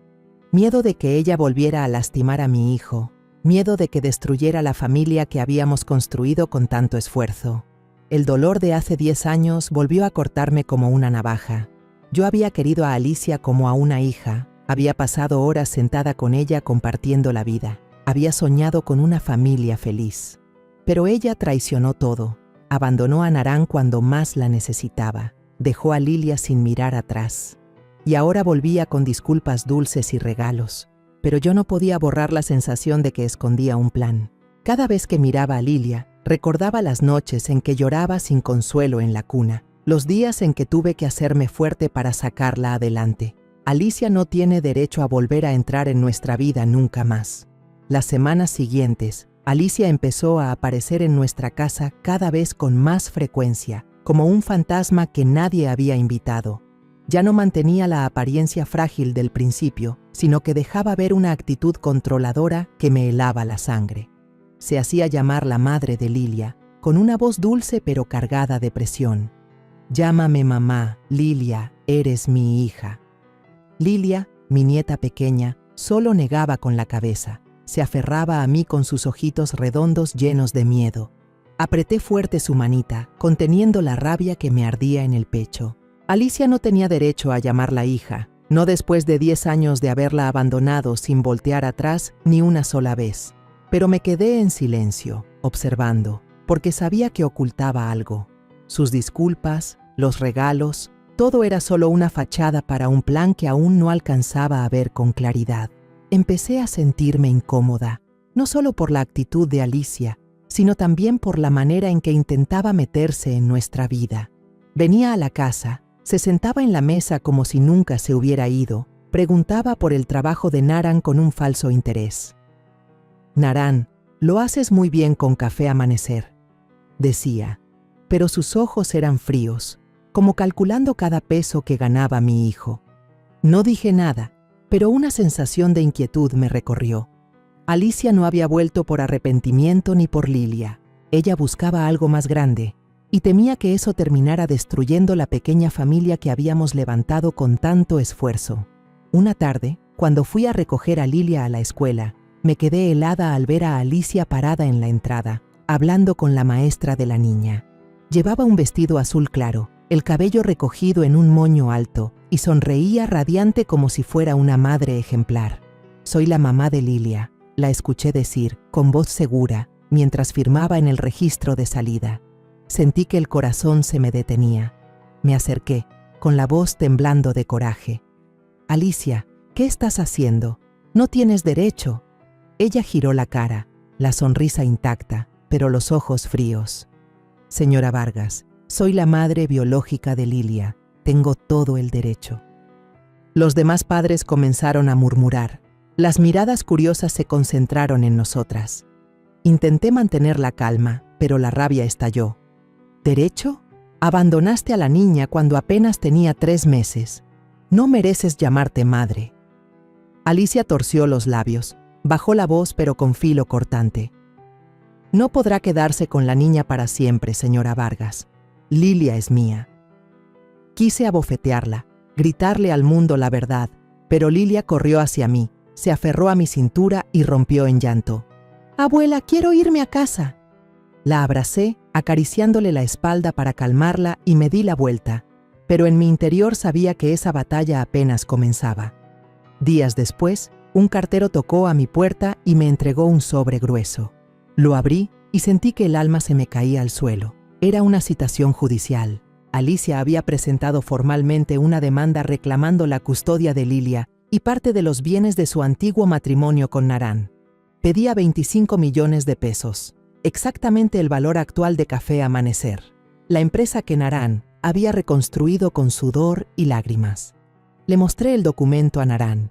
Miedo de que ella volviera a lastimar a mi hijo. Miedo de que destruyera la familia que habíamos construido con tanto esfuerzo. El dolor de hace 10 años volvió a cortarme como una navaja. Yo había querido a Alicia como a una hija, había pasado horas sentada con ella compartiendo la vida, había soñado con una familia feliz. Pero ella traicionó todo, abandonó a Narán cuando más la necesitaba, dejó a Lilia sin mirar atrás. Y ahora volvía con disculpas dulces y regalos, pero yo no podía borrar la sensación de que escondía un plan. Cada vez que miraba a Lilia, recordaba las noches en que lloraba sin consuelo en la cuna, los días en que tuve que hacerme fuerte para sacarla adelante. Alicia no tiene derecho a volver a entrar en nuestra vida nunca más. Las semanas siguientes, Alicia empezó a aparecer en nuestra casa cada vez con más frecuencia, como un fantasma que nadie había invitado. Ya no mantenía la apariencia frágil del principio, sino que dejaba ver una actitud controladora que me helaba la sangre. Se hacía llamar la madre de Lilia, con una voz dulce pero cargada de presión. «Llámame mamá, Lilia, eres mi hija». Lilia, mi nieta pequeña, solo negaba con la cabeza. Se aferraba a mí con sus ojitos redondos llenos de miedo. Apreté fuerte su manita, conteniendo la rabia que me ardía en el pecho. Alicia no tenía derecho a llamarla hija, no después de 10 años de haberla abandonado sin voltear atrás ni una sola vez. Pero me quedé en silencio, observando, porque sabía que ocultaba algo. Sus disculpas, los regalos, todo era solo una fachada para un plan que aún no alcanzaba a ver con claridad. Empecé a sentirme incómoda, no solo por la actitud de Alicia, sino también por la manera en que intentaba meterse en nuestra vida. Venía a la casa, se sentaba en la mesa como si nunca se hubiera ido, preguntaba por el trabajo de Narán con un falso interés. «Narán, lo haces muy bien con Café Amanecer», decía, pero sus ojos eran fríos, como calculando cada peso que ganaba mi hijo. No dije nada, pero una sensación de inquietud me recorrió. Alicia no había vuelto por arrepentimiento ni por Lilia. Ella buscaba algo más grande, y temía que eso terminara destruyendo la pequeña familia que habíamos levantado con tanto esfuerzo. Una tarde, cuando fui a recoger a Lilia a la escuela, me quedé helada al ver a Alicia parada en la entrada, hablando con la maestra de la niña. Llevaba un vestido azul claro, el cabello recogido en un moño alto, y sonreía radiante como si fuera una madre ejemplar. «Soy la mamá de Lilia», la escuché decir, con voz segura, mientras firmaba en el registro de salida. Sentí que el corazón se me detenía. Me acerqué, con la voz temblando de coraje. «Alicia, ¿qué estás haciendo? No tienes derecho». Ella giró la cara, la sonrisa intacta, pero los ojos fríos. «Señora Vargas, soy la madre biológica de Lilia. Tengo todo el derecho». Los demás padres comenzaron a murmurar. Las miradas curiosas se concentraron en nosotras. Intenté mantener la calma, pero la rabia estalló. «¿Derecho? Abandonaste a la niña cuando apenas tenía 3 meses. No mereces llamarte madre». Alicia torció los labios, bajó la voz pero con filo cortante. «No podrá quedarse con la niña para siempre, señora Vargas. Lilia es mía». Quise abofetearla, gritarle al mundo la verdad, pero Lilia corrió hacia mí, se aferró a mi cintura y rompió en llanto. «Abuela, quiero irme a casa». La abracé, acariciándole la espalda para calmarla y me di la vuelta, pero en mi interior sabía que esa batalla apenas comenzaba. Días después, un cartero tocó a mi puerta y me entregó un sobre grueso. Lo abrí y sentí que el alma se me caía al suelo. Era una citación judicial. Alicia había presentado formalmente una demanda reclamando la custodia de Lilia y parte de los bienes de su antiguo matrimonio con Narán. Pedía 25 millones de pesos, exactamente el valor actual de Café Amanecer, la empresa que Narán había reconstruido con sudor y lágrimas. Le mostré el documento a Narán,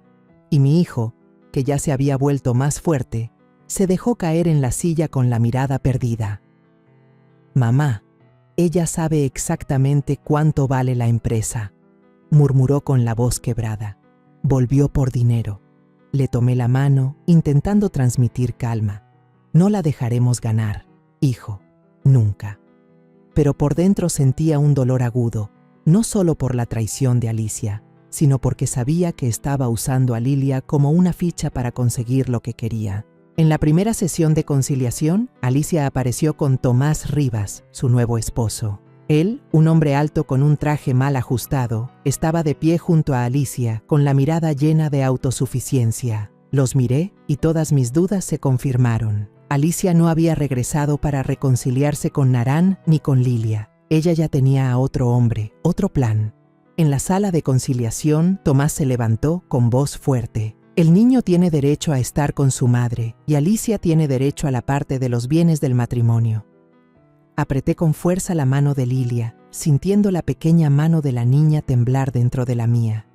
y mi hijo, que ya se había vuelto más fuerte, se dejó caer en la silla con la mirada perdida. «Mamá, ella sabe exactamente cuánto vale la empresa», murmuró con la voz quebrada. Volvió por dinero. Le tomé la mano, intentando transmitir calma. «No la dejaremos ganar, hijo, nunca». Pero por dentro sentía un dolor agudo, no solo por la traición de Alicia, sino porque sabía que estaba usando a Lilia como una ficha para conseguir lo que quería. En la primera sesión de conciliación, Alicia apareció con Tomás Rivas, su nuevo esposo. Él, un hombre alto con un traje mal ajustado, estaba de pie junto a Alicia, con la mirada llena de autosuficiencia. Los miré y todas mis dudas se confirmaron. Alicia no había regresado para reconciliarse con Narán ni con Lilia. Ella ya tenía a otro hombre, otro plan. En la sala de conciliación, Tomás se levantó con voz fuerte. «El niño tiene derecho a estar con su madre y Alicia tiene derecho a la parte de los bienes del matrimonio». Apreté con fuerza la mano de Lilia, sintiendo la pequeña mano de la niña temblar dentro de la mía.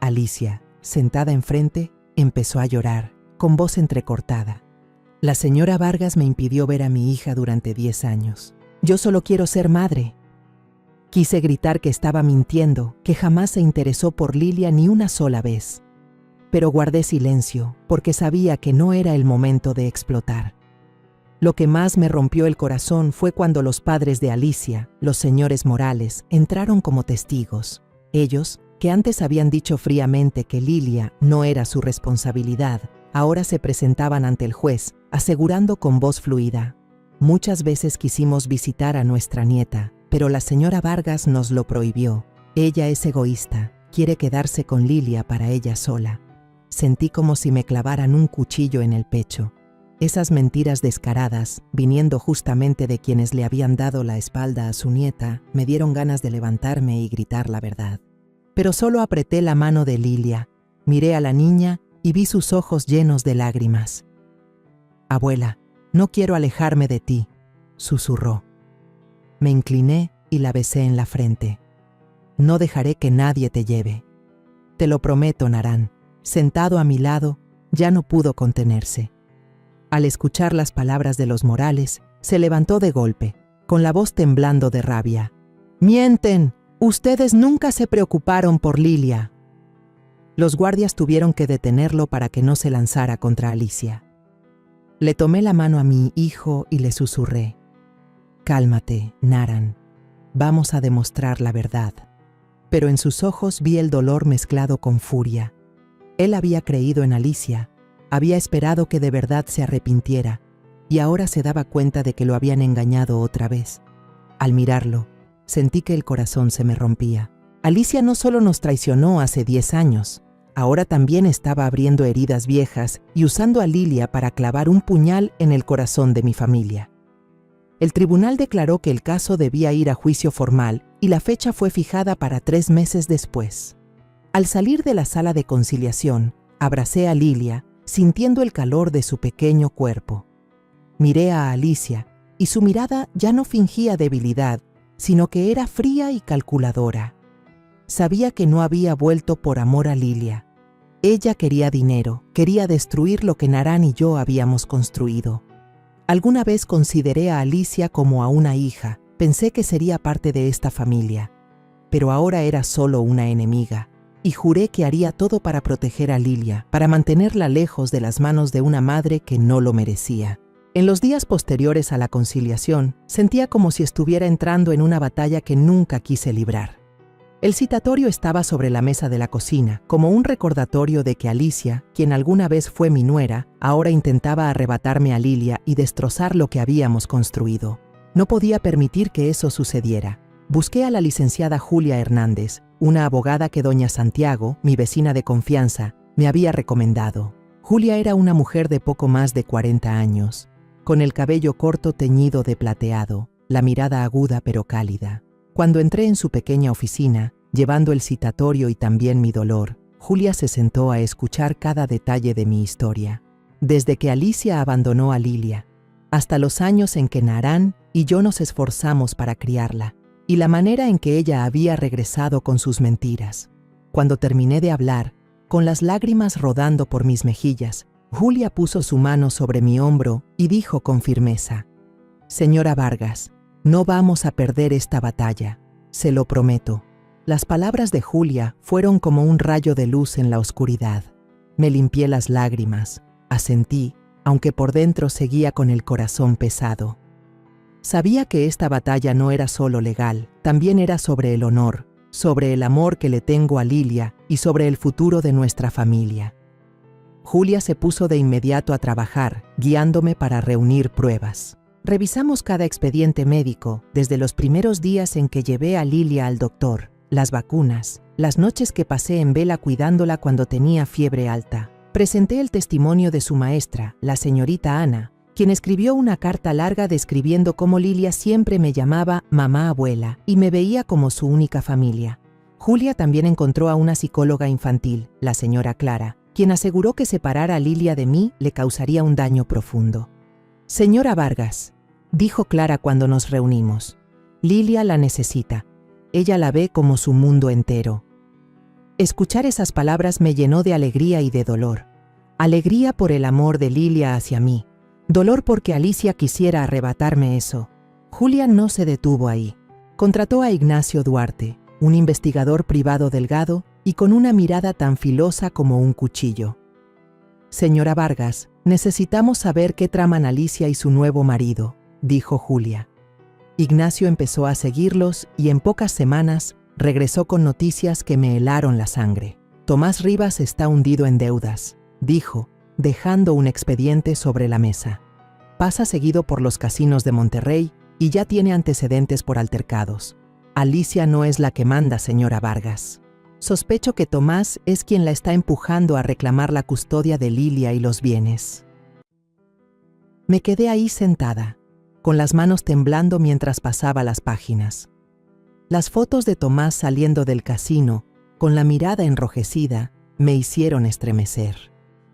Alicia, sentada enfrente, empezó a llorar, con voz entrecortada. «La señora Vargas me impidió ver a mi hija durante 10 años. Yo solo quiero ser madre». Quise gritar que estaba mintiendo, que jamás se interesó por Lilia ni una sola vez. Pero guardé silencio, porque sabía que no era el momento de explotar. Lo que más me rompió el corazón fue cuando los padres de Alicia, los señores Morales, entraron como testigos. Ellos, que antes habían dicho fríamente que Lilia no era su responsabilidad, ahora se presentaban ante el juez, asegurando con voz fluida: «Muchas veces quisimos visitar a nuestra nieta, pero la señora Vargas nos lo prohibió. Ella es egoísta, quiere quedarse con Lilia para ella sola». Sentí como si me clavaran un cuchillo en el pecho. Esas mentiras descaradas, viniendo justamente de quienes le habían dado la espalda a su nieta, me dieron ganas de levantarme y gritar la verdad. Pero solo apreté la mano de Lilia, miré a la niña y vi sus ojos llenos de lágrimas. «Abuela, no quiero alejarme de ti», susurró. Me incliné y la besé en la frente. «No dejaré que nadie te lleve». «Te lo prometo, Narán». Sentado a mi lado, ya no pudo contenerse. Al escuchar las palabras de los Morales, se levantó de golpe, con la voz temblando de rabia. «¡Mienten! Ustedes nunca se preocuparon por Lilia». Los guardias tuvieron que detenerlo para que no se lanzara contra Alicia. Le tomé la mano a mi hijo y le susurré: «Cálmate, Narán. Vamos a demostrar la verdad». Pero en sus ojos vi el dolor mezclado con furia. Él había creído en Alicia, había esperado que de verdad se arrepintiera, y ahora se daba cuenta de que lo habían engañado otra vez. Al mirarlo, sentí que el corazón se me rompía. Alicia no solo nos traicionó hace 10 años, ahora también estaba abriendo heridas viejas y usando a Lilia para clavar un puñal en el corazón de mi familia. El tribunal declaró que el caso debía ir a juicio formal y la fecha fue fijada para 3 meses después. Al salir de la sala de conciliación, abracé a Lilia, sintiendo el calor de su pequeño cuerpo. Miré a Alicia y su mirada ya no fingía debilidad, sino que era fría y calculadora. Sabía que no había vuelto por amor a Lilia. Ella quería dinero, quería destruir lo que Narán y yo habíamos construido. Alguna vez consideré a Alicia como a una hija, pensé que sería parte de esta familia, pero ahora era solo una enemiga, y juré que haría todo para proteger a Lilia, para mantenerla lejos de las manos de una madre que no lo merecía. En los días posteriores a la conciliación, sentía como si estuviera entrando en una batalla que nunca quise librar. El citatorio estaba sobre la mesa de la cocina, como un recordatorio de que Alicia, quien alguna vez fue mi nuera, ahora intentaba arrebatarme a Lilia y destrozar lo que habíamos construido. No podía permitir que eso sucediera. Busqué a la licenciada Julia Hernández, una abogada que doña Santiago, mi vecina de confianza, me había recomendado. Julia era una mujer de poco más de 40 años, con el cabello corto teñido de plateado, la mirada aguda pero cálida. Cuando entré en su pequeña oficina, llevando el citatorio y también mi dolor, Julia se sentó a escuchar cada detalle de mi historia. Desde que Alicia abandonó a Lilia, hasta los años en que Narán y yo nos esforzamos para criarla, y la manera en que ella había regresado con sus mentiras. Cuando terminé de hablar, con las lágrimas rodando por mis mejillas, Julia puso su mano sobre mi hombro y dijo con firmeza: «Señora Vargas, no vamos a perder esta batalla, se lo prometo». Las palabras de Julia fueron como un rayo de luz en la oscuridad. Me limpié las lágrimas, asentí, aunque por dentro seguía con el corazón pesado. Sabía que esta batalla no era solo legal, también era sobre el honor, sobre el amor que le tengo a Lilia y sobre el futuro de nuestra familia. Julia se puso de inmediato a trabajar, guiándome para reunir pruebas. Revisamos cada expediente médico, desde los primeros días en que llevé a Lilia al doctor, las vacunas, las noches que pasé en vela cuidándola cuando tenía fiebre alta. Presenté el testimonio de su maestra, la señorita Ana, quien escribió una carta larga describiendo cómo Lilia siempre me llamaba mamá abuela y me veía como su única familia. Julia también encontró a una psicóloga infantil, la señora Clara, quien aseguró que separar a Lilia de mí le causaría un daño profundo. «Señora Vargas», dijo Clara cuando nos reunimos, «Lilia la necesita. Ella la ve como su mundo entero». Escuchar esas palabras me llenó de alegría y de dolor. Alegría por el amor de Lilia hacia mí. Dolor porque Alicia quisiera arrebatarme eso. Julia no se detuvo ahí. Contrató a Ignacio Duarte, un investigador privado delgado y con una mirada tan filosa como un cuchillo. «Señora Vargas, necesitamos saber qué traman Alicia y su nuevo marido», dijo Julia. Ignacio empezó a seguirlos y en pocas semanas regresó con noticias que me helaron la sangre. «Tomás Rivas está hundido en deudas», dijo, dejando un expediente sobre la mesa. «Pasa seguido por los casinos de Monterrey y ya tiene antecedentes por altercados. Alicia no es la que manda, señora Vargas. Sospecho que Tomás es quien la está empujando a reclamar la custodia de Lilia y los bienes». Me quedé ahí sentada, con las manos temblando mientras pasaba las páginas. Las fotos de Tomás saliendo del casino, con la mirada enrojecida, me hicieron estremecer.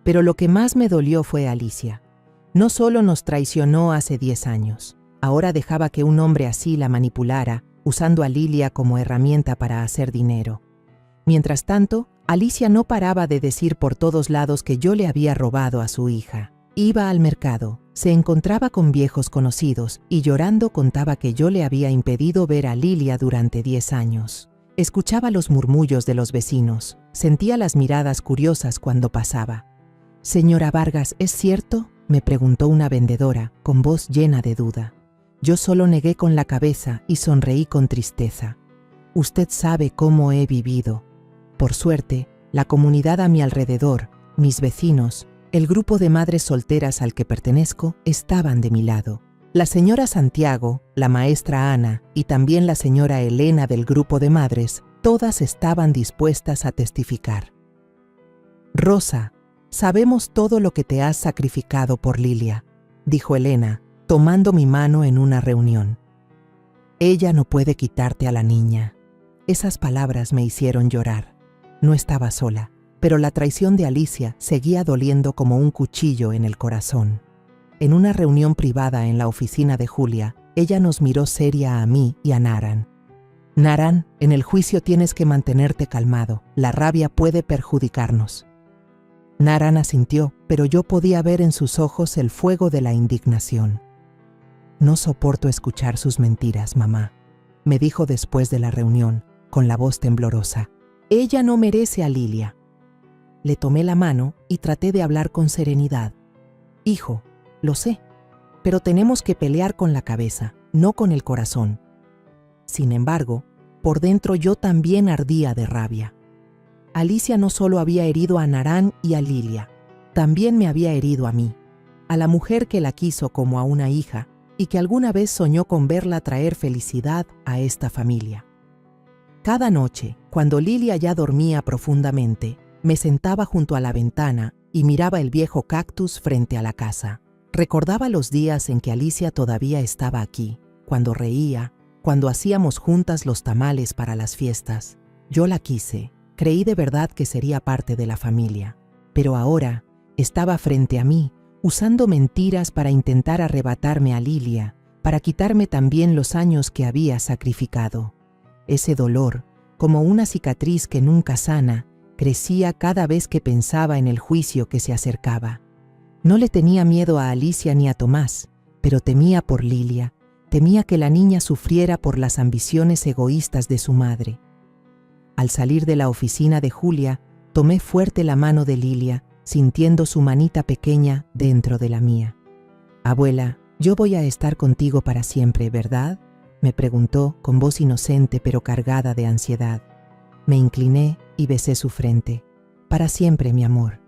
Pero lo que más me dolió fue Alicia. No solo nos traicionó hace 10 años, ahora dejaba que un hombre así la manipulara, usando a Lilia como herramienta para hacer dinero. Mientras tanto, Alicia no paraba de decir por todos lados que yo le había robado a su hija. Iba al mercado, se encontraba con viejos conocidos y llorando contaba que yo le había impedido ver a Lilia durante 10 años. Escuchaba los murmullos de los vecinos, sentía las miradas curiosas cuando pasaba. «Señora Vargas, ¿es cierto?», me preguntó una vendedora, con voz llena de duda. Yo solo negué con la cabeza y sonreí con tristeza. «Usted sabe cómo he vivido. Por suerte, la comunidad a mi alrededor, mis vecinos, el grupo de madres solteras al que pertenezco, estaban de mi lado. La señora Santiago, la maestra Ana y también la señora Elena del grupo de madres Todas estaban dispuestas a testificar. «Rosa, sabemos todo lo que te has sacrificado por Lilia», dijo Elena, tomando mi mano en una reunión. «Ella no puede quitarte a la niña». Esas palabras me hicieron llorar. No estaba sola, pero la traición de Alicia seguía doliendo como un cuchillo en el corazón. En una reunión privada en la oficina de Julia, ella nos miró seria a mí y a Naran. «Naran, en el juicio tienes que mantenerte calmado. La rabia puede perjudicarnos». Naran asintió, pero yo podía ver en sus ojos el fuego de la indignación. «No soporto escuchar sus mentiras, mamá», me dijo después de la reunión, con la voz temblorosa. «Ella no merece a Lilia». Le tomé la mano y traté de hablar con serenidad. «Hijo, lo sé, pero tenemos que pelear con la cabeza, no con el corazón». Sin embargo, por dentro yo también ardía de rabia. Alicia no solo había herido a Naran y a Lilia, también me había herido a mí, a la mujer que la quiso como a una hija y que alguna vez soñó con verla traer felicidad a esta familia. Cada noche, cuando Lilia ya dormía profundamente, me sentaba junto a la ventana y miraba el viejo cactus frente a la casa. Recordaba los días en que Alicia todavía estaba aquí, cuando reía, cuando hacíamos juntas los tamales para las fiestas. Yo la quise. Creí de verdad que sería parte de la familia, pero ahora estaba frente a mí, usando mentiras para intentar arrebatarme a Lilia, para quitarme también los años que había sacrificado. Ese dolor, como una cicatriz que nunca sana, crecía cada vez que pensaba en el juicio que se acercaba. No le tenía miedo a Alicia ni a Tomás, pero temía por Lilia, temía que la niña sufriera por las ambiciones egoístas de su madre. Al salir de la oficina de Julia, tomé fuerte la mano de Lilia, sintiendo su manita pequeña dentro de la mía. «Abuela, yo voy a estar contigo para siempre, ¿verdad?», me preguntó con voz inocente pero cargada de ansiedad. Me incliné y besé su frente. «Para siempre, mi amor,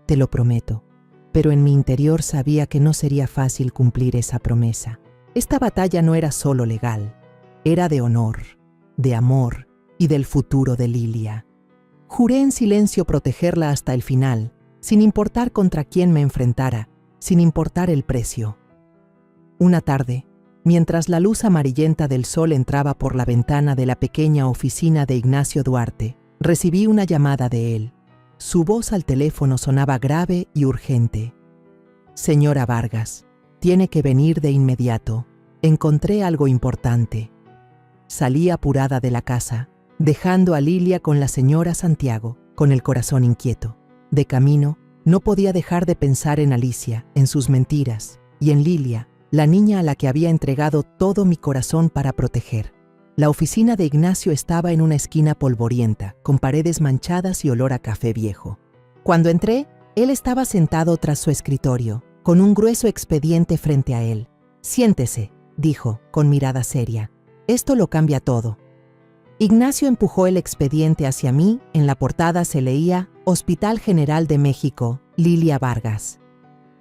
te lo prometo». Pero en mi interior sabía que no sería fácil cumplir esa promesa. Esta batalla no era solo legal, era de honor, de amor y del futuro de Lilia. Juré en silencio protegerla hasta el final, sin importar contra quién me enfrentara, sin importar el precio. Una tarde, mientras la luz amarillenta del sol entraba por la ventana de la pequeña oficina de Ignacio Duarte, recibí una llamada de él. Su voz al teléfono sonaba grave y urgente. «Señora Vargas, tiene que venir de inmediato. Encontré algo importante». Salí apurada de la casa, dejando a Lilia con la señora Santiago, con el corazón inquieto. De camino, no podía dejar de pensar en Alicia, en sus mentiras, y en Lilia, la niña a la que había entregado todo mi corazón para proteger. La oficina de Ignacio estaba en una esquina polvorienta, con paredes manchadas y olor a café viejo. Cuando entré, él estaba sentado tras su escritorio, con un grueso expediente frente a él. «Siéntese», dijo, con mirada seria. «Esto lo cambia todo». Ignacio empujó el expediente hacia mí. En la portada se leía «Hospital General de México, Lilia Vargas».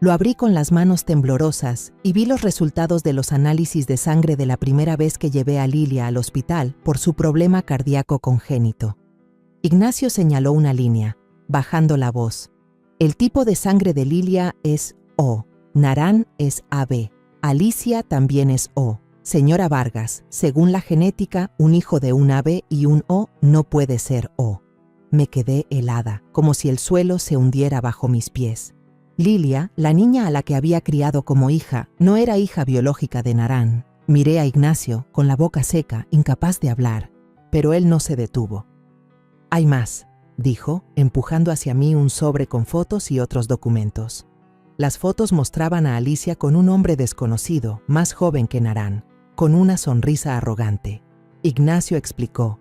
Lo abrí con las manos temblorosas y vi los resultados de los análisis de sangre de la primera vez que llevé a Lilia al hospital por su problema cardíaco congénito. Ignacio señaló una línea, bajando la voz. «El tipo de sangre de Lilia es O. Naran es AB. Alicia también es O. Señora Vargas, según la genética, un hijo de un AB y un O no puede ser O». Me quedé helada, como si el suelo se hundiera bajo mis pies. Lilia, la niña a la que había criado como hija, no era hija biológica de Naran. Miré a Ignacio, con la boca seca, incapaz de hablar, pero él no se detuvo. «Hay más», dijo, empujando hacia mí un sobre con fotos y otros documentos. Las fotos mostraban a Alicia con un hombre desconocido, más joven que Naran, con una sonrisa arrogante. Ignacio explicó: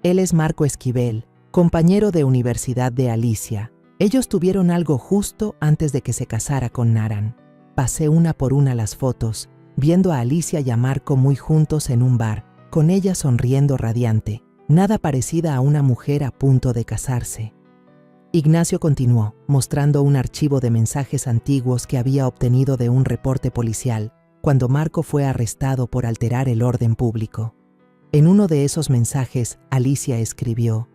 «Él es Marco Esquivel, compañero de universidad de Alicia. Ellos tuvieron algo justo antes de que se casara con Naran». Pasé una por una las fotos, viendo a Alicia y a Marco muy juntos en un bar, con ella sonriendo radiante, nada parecida a una mujer a punto de casarse. Ignacio continuó, mostrando un archivo de mensajes antiguos que había obtenido de un reporte policial cuando Marco fue arrestado por alterar el orden público. En uno de esos mensajes, Alicia escribió: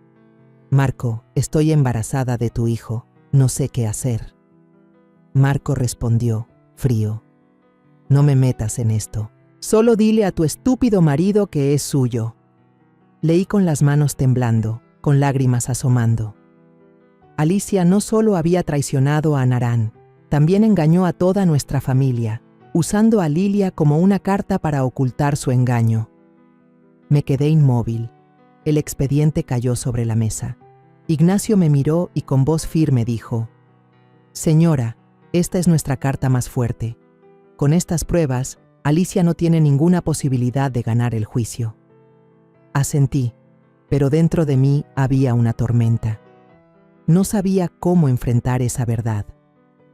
Marco, estoy embarazada de tu hijo, no sé qué hacer. Marco respondió, frío: no me metas en esto, solo dile a tu estúpido marido que es suyo. Leí con las manos temblando, con lágrimas asomando. Alicia no solo había traicionado a Narán, también engañó a toda nuestra familia, usando a Lilia como una carta para ocultar su engaño. Me quedé inmóvil. El expediente cayó sobre la mesa. Ignacio me miró y con voz firme dijo: Señora, esta es nuestra carta más fuerte. Con estas pruebas, Alicia no tiene ninguna posibilidad de ganar el juicio. Asentí, pero dentro de mí había una tormenta. No sabía cómo enfrentar esa verdad.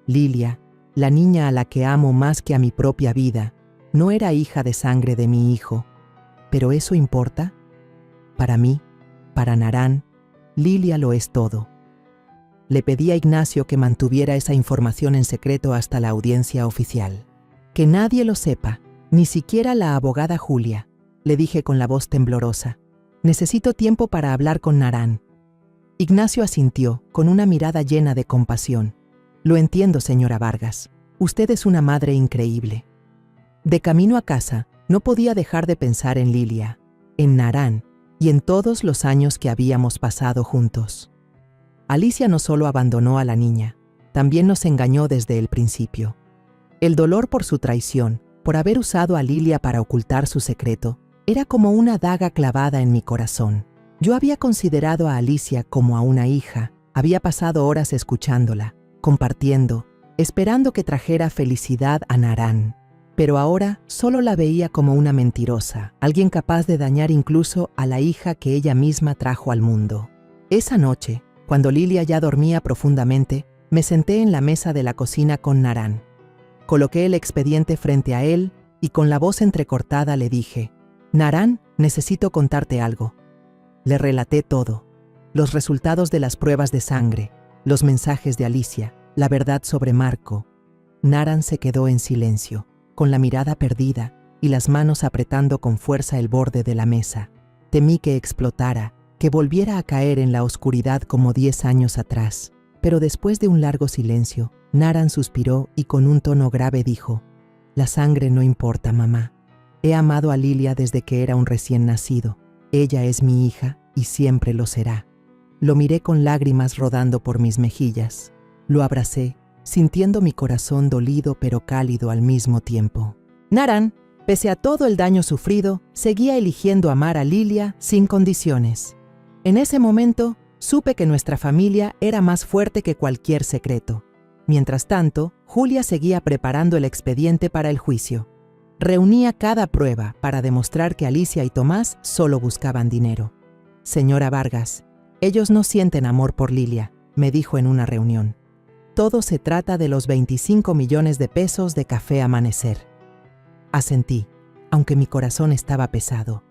Lilia, la niña a la que amo más que a mi propia vida, no era hija de sangre de mi hijo. ¿Pero eso importa? Para mí, para Narán, Lilia lo es todo. Le pedí a Ignacio que mantuviera esa información en secreto hasta la audiencia oficial. Que nadie lo sepa, ni siquiera la abogada Julia, le dije con la voz temblorosa. Necesito tiempo para hablar con Narán. Ignacio asintió, con una mirada llena de compasión. Lo entiendo, señora Vargas. Usted es una madre increíble. De camino a casa, no podía dejar de pensar en Lilia, en Narán y en todos los años que habíamos pasado juntos. Alicia no solo abandonó a la niña, también nos engañó desde el principio. El dolor por su traición, por haber usado a Lilia para ocultar su secreto, era como una daga clavada en mi corazón. Yo había considerado a Alicia como a una hija, había pasado horas escuchándola, compartiendo, esperando que trajera felicidad a Narán. Pero ahora solo la veía como una mentirosa, alguien capaz de dañar incluso a la hija que ella misma trajo al mundo. Esa noche, cuando Lilia ya dormía profundamente, me senté en la mesa de la cocina con Narán. Coloqué el expediente frente a él y con la voz entrecortada le dije: Narán, necesito contarte algo. Le relaté todo, los resultados de las pruebas de sangre, los mensajes de Alicia, la verdad sobre Marco. Narán se quedó en silencio, con la mirada perdida y las manos apretando con fuerza el borde de la mesa. Temí que explotara, que volviera a caer en la oscuridad como 10 años atrás. Pero después de un largo silencio, Narán suspiró y con un tono grave dijo: La sangre no importa, mamá. He amado a Lilia desde que era un recién nacido. Ella es mi hija y siempre lo será. Lo miré con lágrimas rodando por mis mejillas. Lo abracé, sintiendo mi corazón dolido pero cálido al mismo tiempo. Narán, pese a todo el daño sufrido, seguía eligiendo amar a Lilia sin condiciones. En ese momento, supe que nuestra familia era más fuerte que cualquier secreto. Mientras tanto, Julia seguía preparando el expediente para el juicio. Reunía cada prueba para demostrar que Alicia y Tomás solo buscaban dinero. Señora Vargas, ellos no sienten amor por Lilia, me dijo en una reunión. Todo se trata de los 25 millones de pesos de Café Amanecer. Asentí, aunque mi corazón estaba pesado.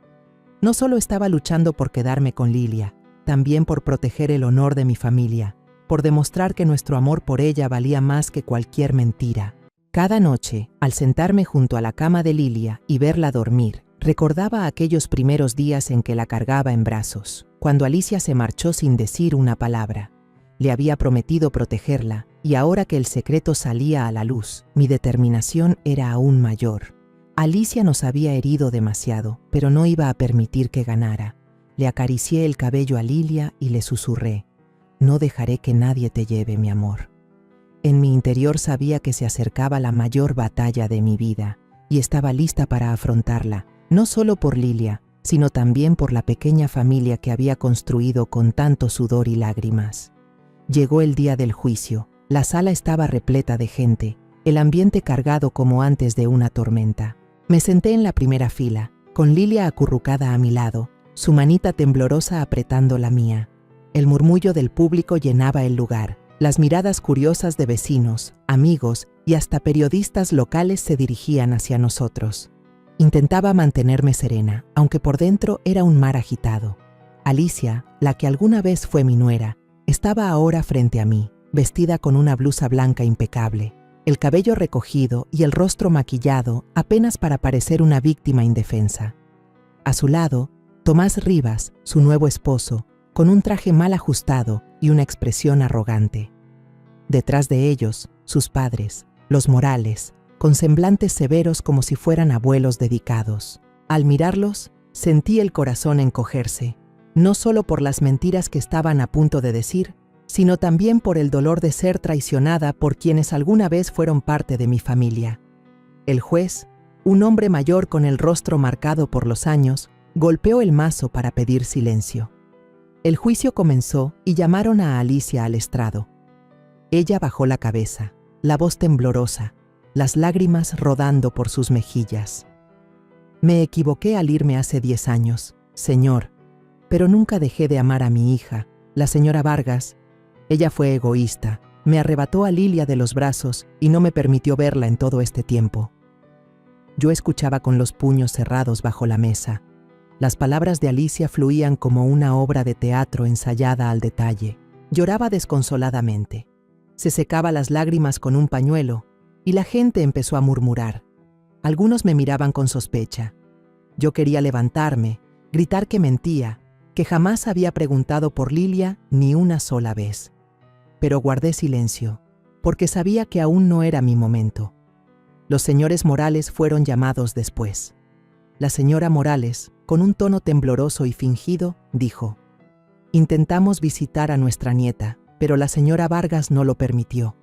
No solo estaba luchando por quedarme con Lilia, también por proteger el honor de mi familia, por demostrar que nuestro amor por ella valía más que cualquier mentira. Cada noche, al sentarme junto a la cama de Lilia y verla dormir, recordaba aquellos primeros días en que la cargaba en brazos, cuando Alicia se marchó sin decir una palabra. Le había prometido protegerla, y ahora que el secreto salía a la luz, mi determinación era aún mayor. Alicia nos había herido demasiado, pero no iba a permitir que ganara. Le acaricié el cabello a Lilia y le susurré: No dejaré que nadie te lleve, mi amor. En mi interior sabía que se acercaba la mayor batalla de mi vida, y estaba lista para afrontarla, no solo por Lilia, sino también por la pequeña familia que había construido con tanto sudor y lágrimas. Llegó el día del juicio. La sala estaba repleta de gente, el ambiente cargado como antes de una tormenta. Me senté en la primera fila, con Lilia acurrucada a mi lado, su manita temblorosa apretando la mía. El murmullo del público llenaba el lugar. Las miradas curiosas de vecinos, amigos y hasta periodistas locales se dirigían hacia nosotros. Intentaba mantenerme serena, aunque por dentro era un mar agitado. Alicia, la que alguna vez fue mi nuera, estaba ahora frente a mí, vestida con una blusa blanca impecable, el cabello recogido y el rostro maquillado apenas para parecer una víctima indefensa. A su lado, Tomás Rivas, su nuevo esposo, con un traje mal ajustado y una expresión arrogante. Detrás de ellos, sus padres, los Morales, con semblantes severos como si fueran abuelos dedicados. Al mirarlos, sentí el corazón encogerse, no solo por las mentiras que estaban a punto de decir, sino también por el dolor de ser traicionada por quienes alguna vez fueron parte de mi familia. El juez, un hombre mayor con el rostro marcado por los años, golpeó el mazo para pedir silencio. El juicio comenzó y llamaron a Alicia al estrado. Ella bajó la cabeza, la voz temblorosa, las lágrimas rodando por sus mejillas. Me equivoqué al irme hace 10 años, señor, pero nunca dejé de amar a mi hija, la señora Vargas. Ella fue egoísta, me arrebató a Lilia de los brazos y no me permitió verla en todo este tiempo. Yo escuchaba con los puños cerrados bajo la mesa. Las palabras de Alicia fluían como una obra de teatro ensayada al detalle. Lloraba desconsoladamente. Se secaba las lágrimas con un pañuelo y la gente empezó a murmurar. Algunos me miraban con sospecha. Yo quería levantarme, gritar que mentía, que jamás había preguntado por Lilia ni una sola vez. Pero guardé silencio, porque sabía que aún no era mi momento. Los señores Morales fueron llamados después. La señora Morales, con un tono tembloroso y fingido, dijo: «Intentamos visitar a nuestra nieta, pero la señora Vargas no lo permitió.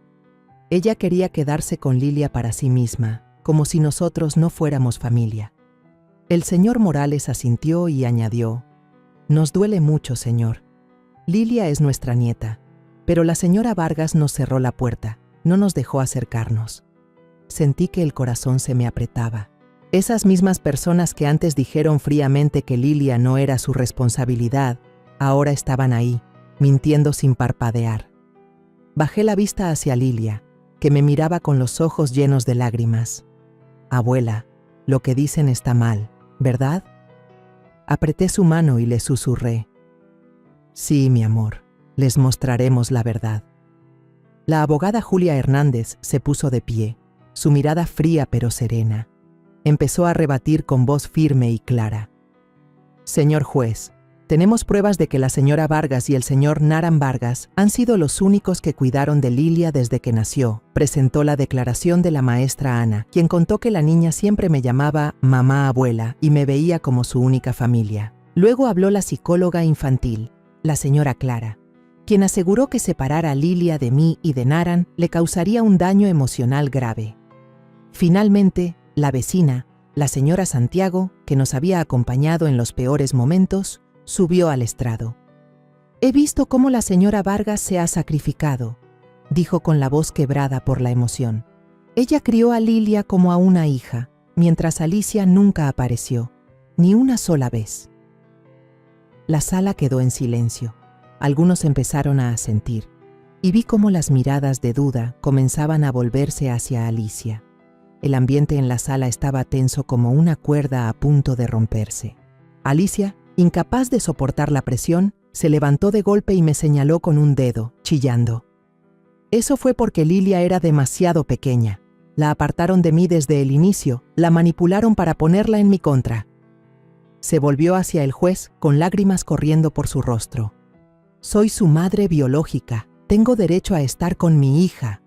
Ella quería quedarse con Lilia para sí misma, como si nosotros no fuéramos familia». El señor Morales asintió y añadió: «Nos duele mucho, señor. Lilia es nuestra nieta, pero la señora Vargas nos cerró la puerta, no nos dejó acercarnos». Sentí que el corazón se me apretaba. Esas mismas personas que antes dijeron fríamente que Lilia no era su responsabilidad, ahora estaban ahí, mintiendo sin parpadear. Bajé la vista hacia Lilia, que me miraba con los ojos llenos de lágrimas. «Abuela, lo que dicen está mal, ¿verdad?». Apreté su mano y le susurré: «Sí, mi amor, les mostraremos la verdad». La abogada Julia Hernández se puso de pie, su mirada fría pero serena. Empezó a rebatir con voz firme y clara: «Señor juez, tenemos pruebas de que la señora Vargas y el señor Naran Vargas han sido los únicos que cuidaron de Lilia desde que nació», presentó la declaración de la maestra Ana, quien contó que la niña siempre me llamaba mamá abuela y me veía como su única familia. Luego habló la psicóloga infantil, la señora Clara, quien aseguró que separar a Lilia de mí y de Naran le causaría un daño emocional grave. Finalmente, la vecina, la señora Santiago, que nos había acompañado en los peores momentos, subió al estrado. «He visto cómo la señora Vargas se ha sacrificado», dijo con la voz quebrada por la emoción. «Ella crió a Lilia como a una hija, mientras Alicia nunca apareció, ni una sola vez». La sala quedó en silencio. Algunos empezaron a asentir, y vi cómo las miradas de duda comenzaban a volverse hacia Alicia. El ambiente en la sala estaba tenso como una cuerda a punto de romperse. Alicia, incapaz de soportar la presión, se levantó de golpe y me señaló con un dedo, chillando. «Eso fue porque Lilia era demasiado pequeña. La apartaron de mí desde el inicio, la manipularon para ponerla en mi contra». Se volvió hacia el juez con lágrimas corriendo por su rostro. «Soy su madre biológica, tengo derecho a estar con mi hija».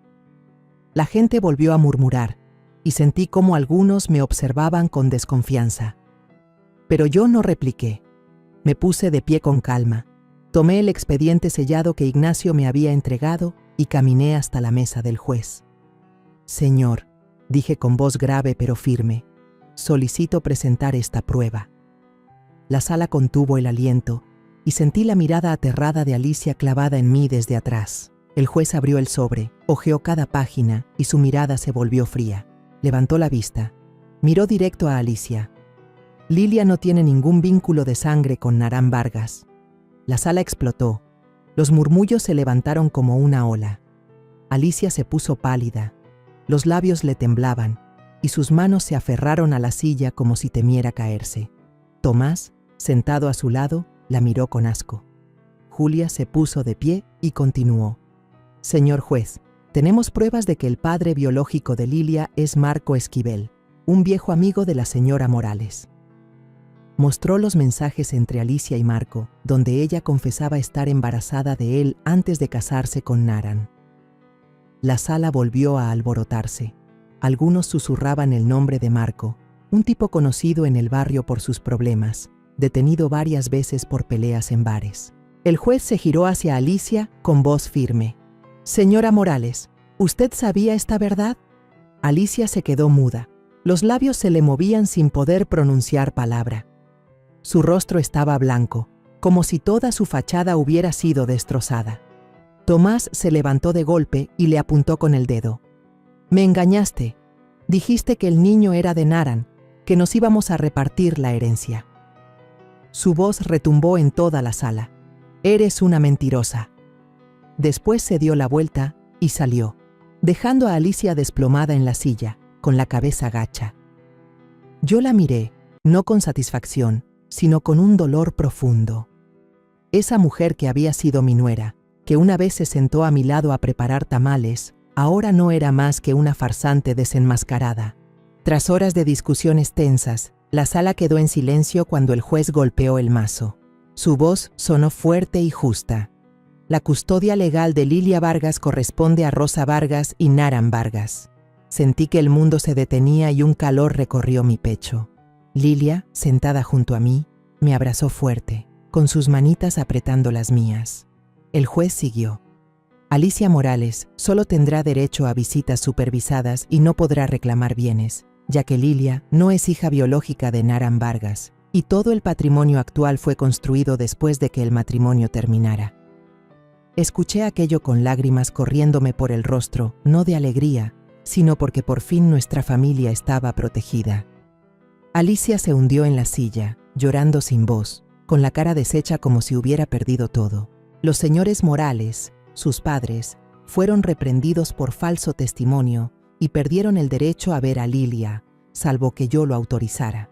La gente volvió a murmurar, y sentí cómo algunos me observaban con desconfianza. Pero yo no repliqué. Me puse de pie con calma, tomé el expediente sellado que Ignacio me había entregado y caminé hasta la mesa del juez. «Señor», dije con voz grave pero firme, «solicito presentar esta prueba». La sala contuvo el aliento y sentí la mirada aterrada de Alicia clavada en mí desde atrás. El juez abrió el sobre, hojeó cada página y su mirada se volvió fría. Levantó la vista, miró directo a Alicia. «Lilia no tiene ningún vínculo de sangre con Naran Vargas». La sala explotó. Los murmullos se levantaron como una ola. Alicia se puso pálida. Los labios le temblaban y sus manos se aferraron a la silla como si temiera caerse. Tomás, sentado a su lado, la miró con asco. Julia se puso de pie y continuó: «Señor juez, tenemos pruebas de que el padre biológico de Lilia es Marco Esquivel, un viejo amigo de la señora Morales». Mostró los mensajes entre Alicia y Marco, donde ella confesaba estar embarazada de él antes de casarse con Naran. La sala volvió a alborotarse. Algunos susurraban el nombre de Marco, un tipo conocido en el barrio por sus problemas, detenido varias veces por peleas en bares. El juez se giró hacia Alicia con voz firme. «Señora Morales, ¿usted sabía esta verdad?» Alicia se quedó muda. Los labios se le movían sin poder pronunciar palabra. Su rostro estaba blanco, como si toda su fachada hubiera sido destrozada. Tomás se levantó de golpe y le apuntó con el dedo. «Me engañaste. Dijiste que el niño era de Naran, que nos íbamos a repartir la herencia». Su voz retumbó en toda la sala. «Eres una mentirosa». Después se dio la vuelta y salió, dejando a Alicia desplomada en la silla, con la cabeza gacha. Yo la miré, no con satisfacción, sino con un dolor profundo. Esa mujer que había sido mi nuera, que una vez se sentó a mi lado a preparar tamales, ahora no era más que una farsante desenmascarada. Tras horas de discusiones tensas, la sala quedó en silencio cuando el juez golpeó el mazo. Su voz sonó fuerte y justa. La custodia legal de Lilia Vargas corresponde a Rosa Vargas y Naran Vargas. Sentí que el mundo se detenía y un calor recorrió mi pecho. Lilia, sentada junto a mí, me abrazó fuerte, con sus manitas apretando las mías. El juez siguió. Alicia Morales solo tendrá derecho a visitas supervisadas y no podrá reclamar bienes, ya que Lilia no es hija biológica de Naran Vargas, y todo el patrimonio actual fue construido después de que el matrimonio terminara. Escuché aquello con lágrimas corriéndome por el rostro, no de alegría, sino porque por fin nuestra familia estaba protegida. Alicia se hundió en la silla, llorando sin voz, con la cara deshecha como si hubiera perdido todo. Los señores Morales, sus padres, fueron reprendidos por falso testimonio y perdieron el derecho a ver a Lilia, salvo que yo lo autorizara.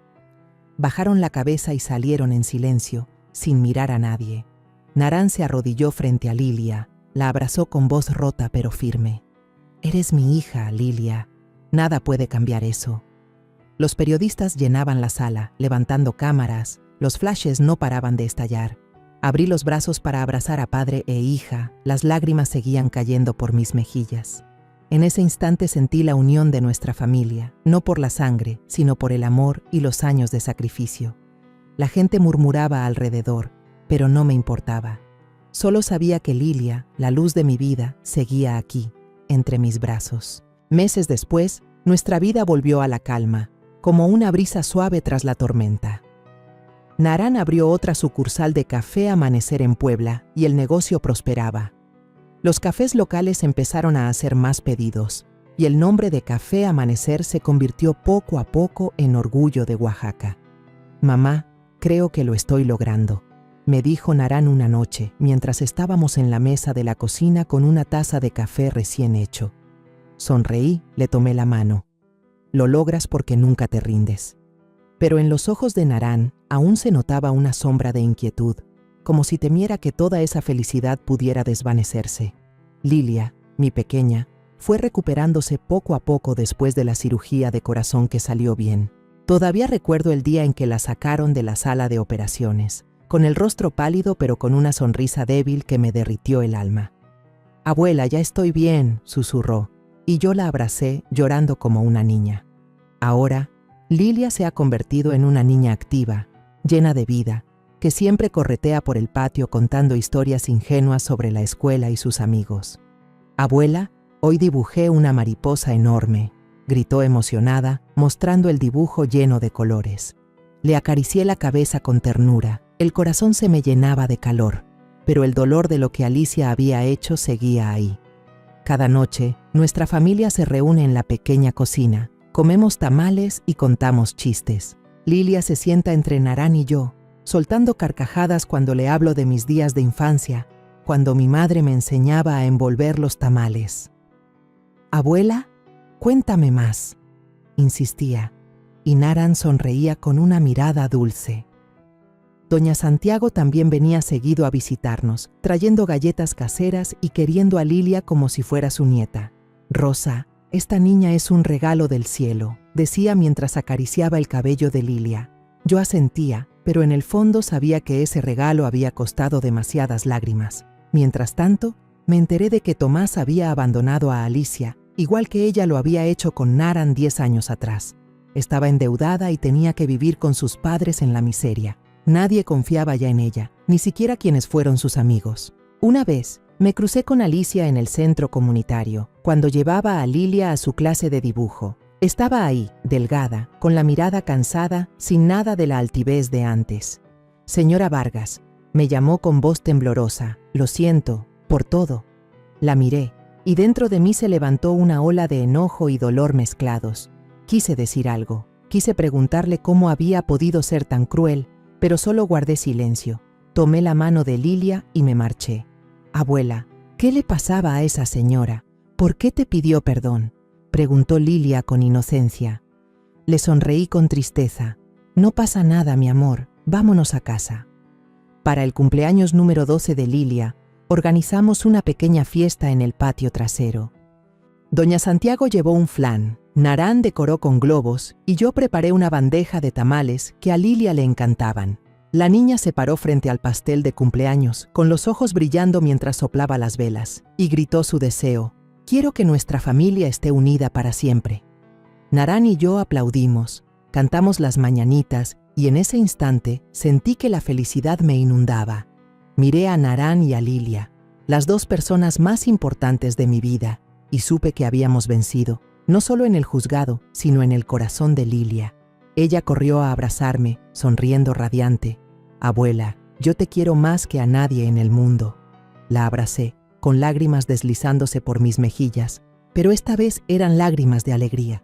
Bajaron la cabeza y salieron en silencio, sin mirar a nadie. Naran se arrodilló frente a Lilia, la abrazó con voz rota pero firme. «Eres mi hija, Lilia. Nada puede cambiar eso». Los periodistas llenaban la sala, levantando cámaras, los flashes no paraban de estallar. Abrí los brazos para abrazar a padre e hija, las lágrimas seguían cayendo por mis mejillas. En ese instante sentí la unión de nuestra familia, no por la sangre, sino por el amor y los años de sacrificio. La gente murmuraba alrededor, pero no me importaba. Solo sabía que Lilia, la luz de mi vida, seguía aquí, entre mis brazos. Meses después, nuestra vida volvió a la calma, como una brisa suave tras la tormenta. Naran abrió otra sucursal de Café Amanecer en Puebla y el negocio prosperaba. Los cafés locales empezaron a hacer más pedidos y el nombre de Café Amanecer se convirtió poco a poco en orgullo de Oaxaca. «Mamá, creo que lo estoy logrando», me dijo Naran una noche mientras estábamos en la mesa de la cocina con una taza de café recién hecho. Sonreí, le tomé la mano. «Lo logras porque nunca te rindes». Pero en los ojos de Naran aún se notaba una sombra de inquietud, como si temiera que toda esa felicidad pudiera desvanecerse. Lilia, mi pequeña, fue recuperándose poco a poco después de la cirugía de corazón que salió bien. Todavía recuerdo el día en que la sacaron de la sala de operaciones, con el rostro pálido pero con una sonrisa débil que me derritió el alma. «Abuela, ya estoy bien», susurró, y yo la abracé llorando como una niña. Ahora, Lilia se ha convertido en una niña activa, llena de vida, que siempre corretea por el patio contando historias ingenuas sobre la escuela y sus amigos. «Abuela, hoy dibujé una mariposa enorme», gritó emocionada, mostrando el dibujo lleno de colores. Le acaricié la cabeza con ternura, el corazón se me llenaba de calor, pero el dolor de lo que Alicia había hecho seguía ahí. Cada noche, nuestra familia se reúne en la pequeña cocina, comemos tamales y contamos chistes. Lilia se sienta entre Naran y yo, soltando carcajadas cuando le hablo de mis días de infancia, cuando mi madre me enseñaba a envolver los tamales. «Abuela, cuéntame más», insistía, y Naran sonreía con una mirada dulce. Doña Santiago también venía seguido a visitarnos, trayendo galletas caseras y queriendo a Lilia como si fuera su nieta. «Rosa, esta niña es un regalo del cielo», decía mientras acariciaba el cabello de Lilia. Yo asentía, pero en el fondo sabía que ese regalo había costado demasiadas lágrimas. Mientras tanto, me enteré de que Tomás había abandonado a Alicia, igual que ella lo había hecho con Naran 10 años atrás. Estaba endeudada y tenía que vivir con sus padres en la miseria. Nadie confiaba ya en ella, ni siquiera quienes fueron sus amigos. Una vez, me crucé con Alicia en el centro comunitario, cuando llevaba a Lilia a su clase de dibujo. Estaba ahí, delgada, con la mirada cansada, sin nada de la altivez de antes. «Señora Vargas», me llamó con voz temblorosa, «lo siento, por todo». La miré, y dentro de mí se levantó una ola de enojo y dolor mezclados. Quise decir algo, quise preguntarle cómo había podido ser tan cruel, pero solo guardé silencio. Tomé la mano de Lilia y me marché. «Abuela, ¿qué le pasaba a esa señora? ¿Por qué te pidió perdón?», preguntó Lilia con inocencia. Le sonreí con tristeza. «No pasa nada, mi amor, vámonos a casa». Para el cumpleaños número 12 de Lilia, organizamos una pequeña fiesta en el patio trasero. Doña Santiago llevó un flan, Naran decoró con globos y yo preparé una bandeja de tamales que a Lilia le encantaban. La niña se paró frente al pastel de cumpleaños, con los ojos brillando mientras soplaba las velas, y gritó su deseo: «Quiero que nuestra familia esté unida para siempre». Naran y yo aplaudimos, cantamos las mañanitas y en ese instante sentí que la felicidad me inundaba. Miré a Naran y a Lilia, las dos personas más importantes de mi vida, y supe que habíamos vencido, no solo en el juzgado, sino en el corazón de Lilia. Ella corrió a abrazarme, sonriendo radiante. «Abuela, yo te quiero más que a nadie en el mundo». La abracé, con lágrimas deslizándose por mis mejillas, pero esta vez eran lágrimas de alegría.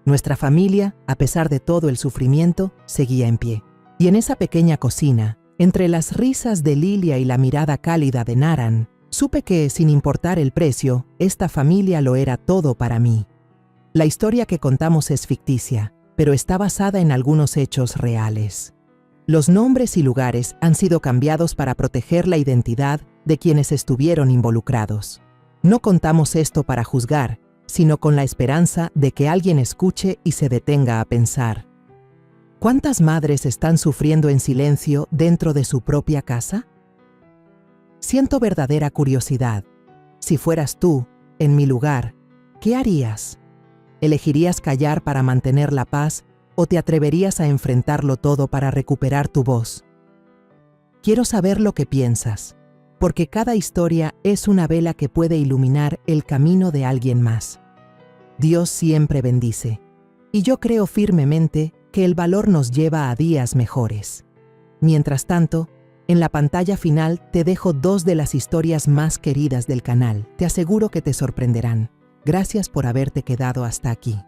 Nuestra familia, a pesar de todo el sufrimiento, seguía en pie. Y en esa pequeña cocina, entre las risas de Lilia y la mirada cálida de Naran, supe que, sin importar el precio, esta familia lo era todo para mí. La historia que contamos es ficticia, pero está basada en algunos hechos reales. Los nombres y lugares han sido cambiados para proteger la identidad de quienes estuvieron involucrados. No contamos esto para juzgar, sino con la esperanza de que alguien escuche y se detenga a pensar. ¿Cuántas madres están sufriendo en silencio dentro de su propia casa? Siento verdadera curiosidad. Si fueras tú, en mi lugar, ¿qué harías? ¿Elegirías callar para mantener la paz o te atreverías a enfrentarlo todo para recuperar tu voz? Quiero saber lo que piensas, porque cada historia es una vela que puede iluminar el camino de alguien más. Dios siempre bendice, y yo creo firmemente que el valor nos lleva a días mejores. Mientras tanto, en la pantalla final te dejo 2 de las historias más queridas del canal. Te aseguro que te sorprenderán. Gracias por haberte quedado hasta aquí.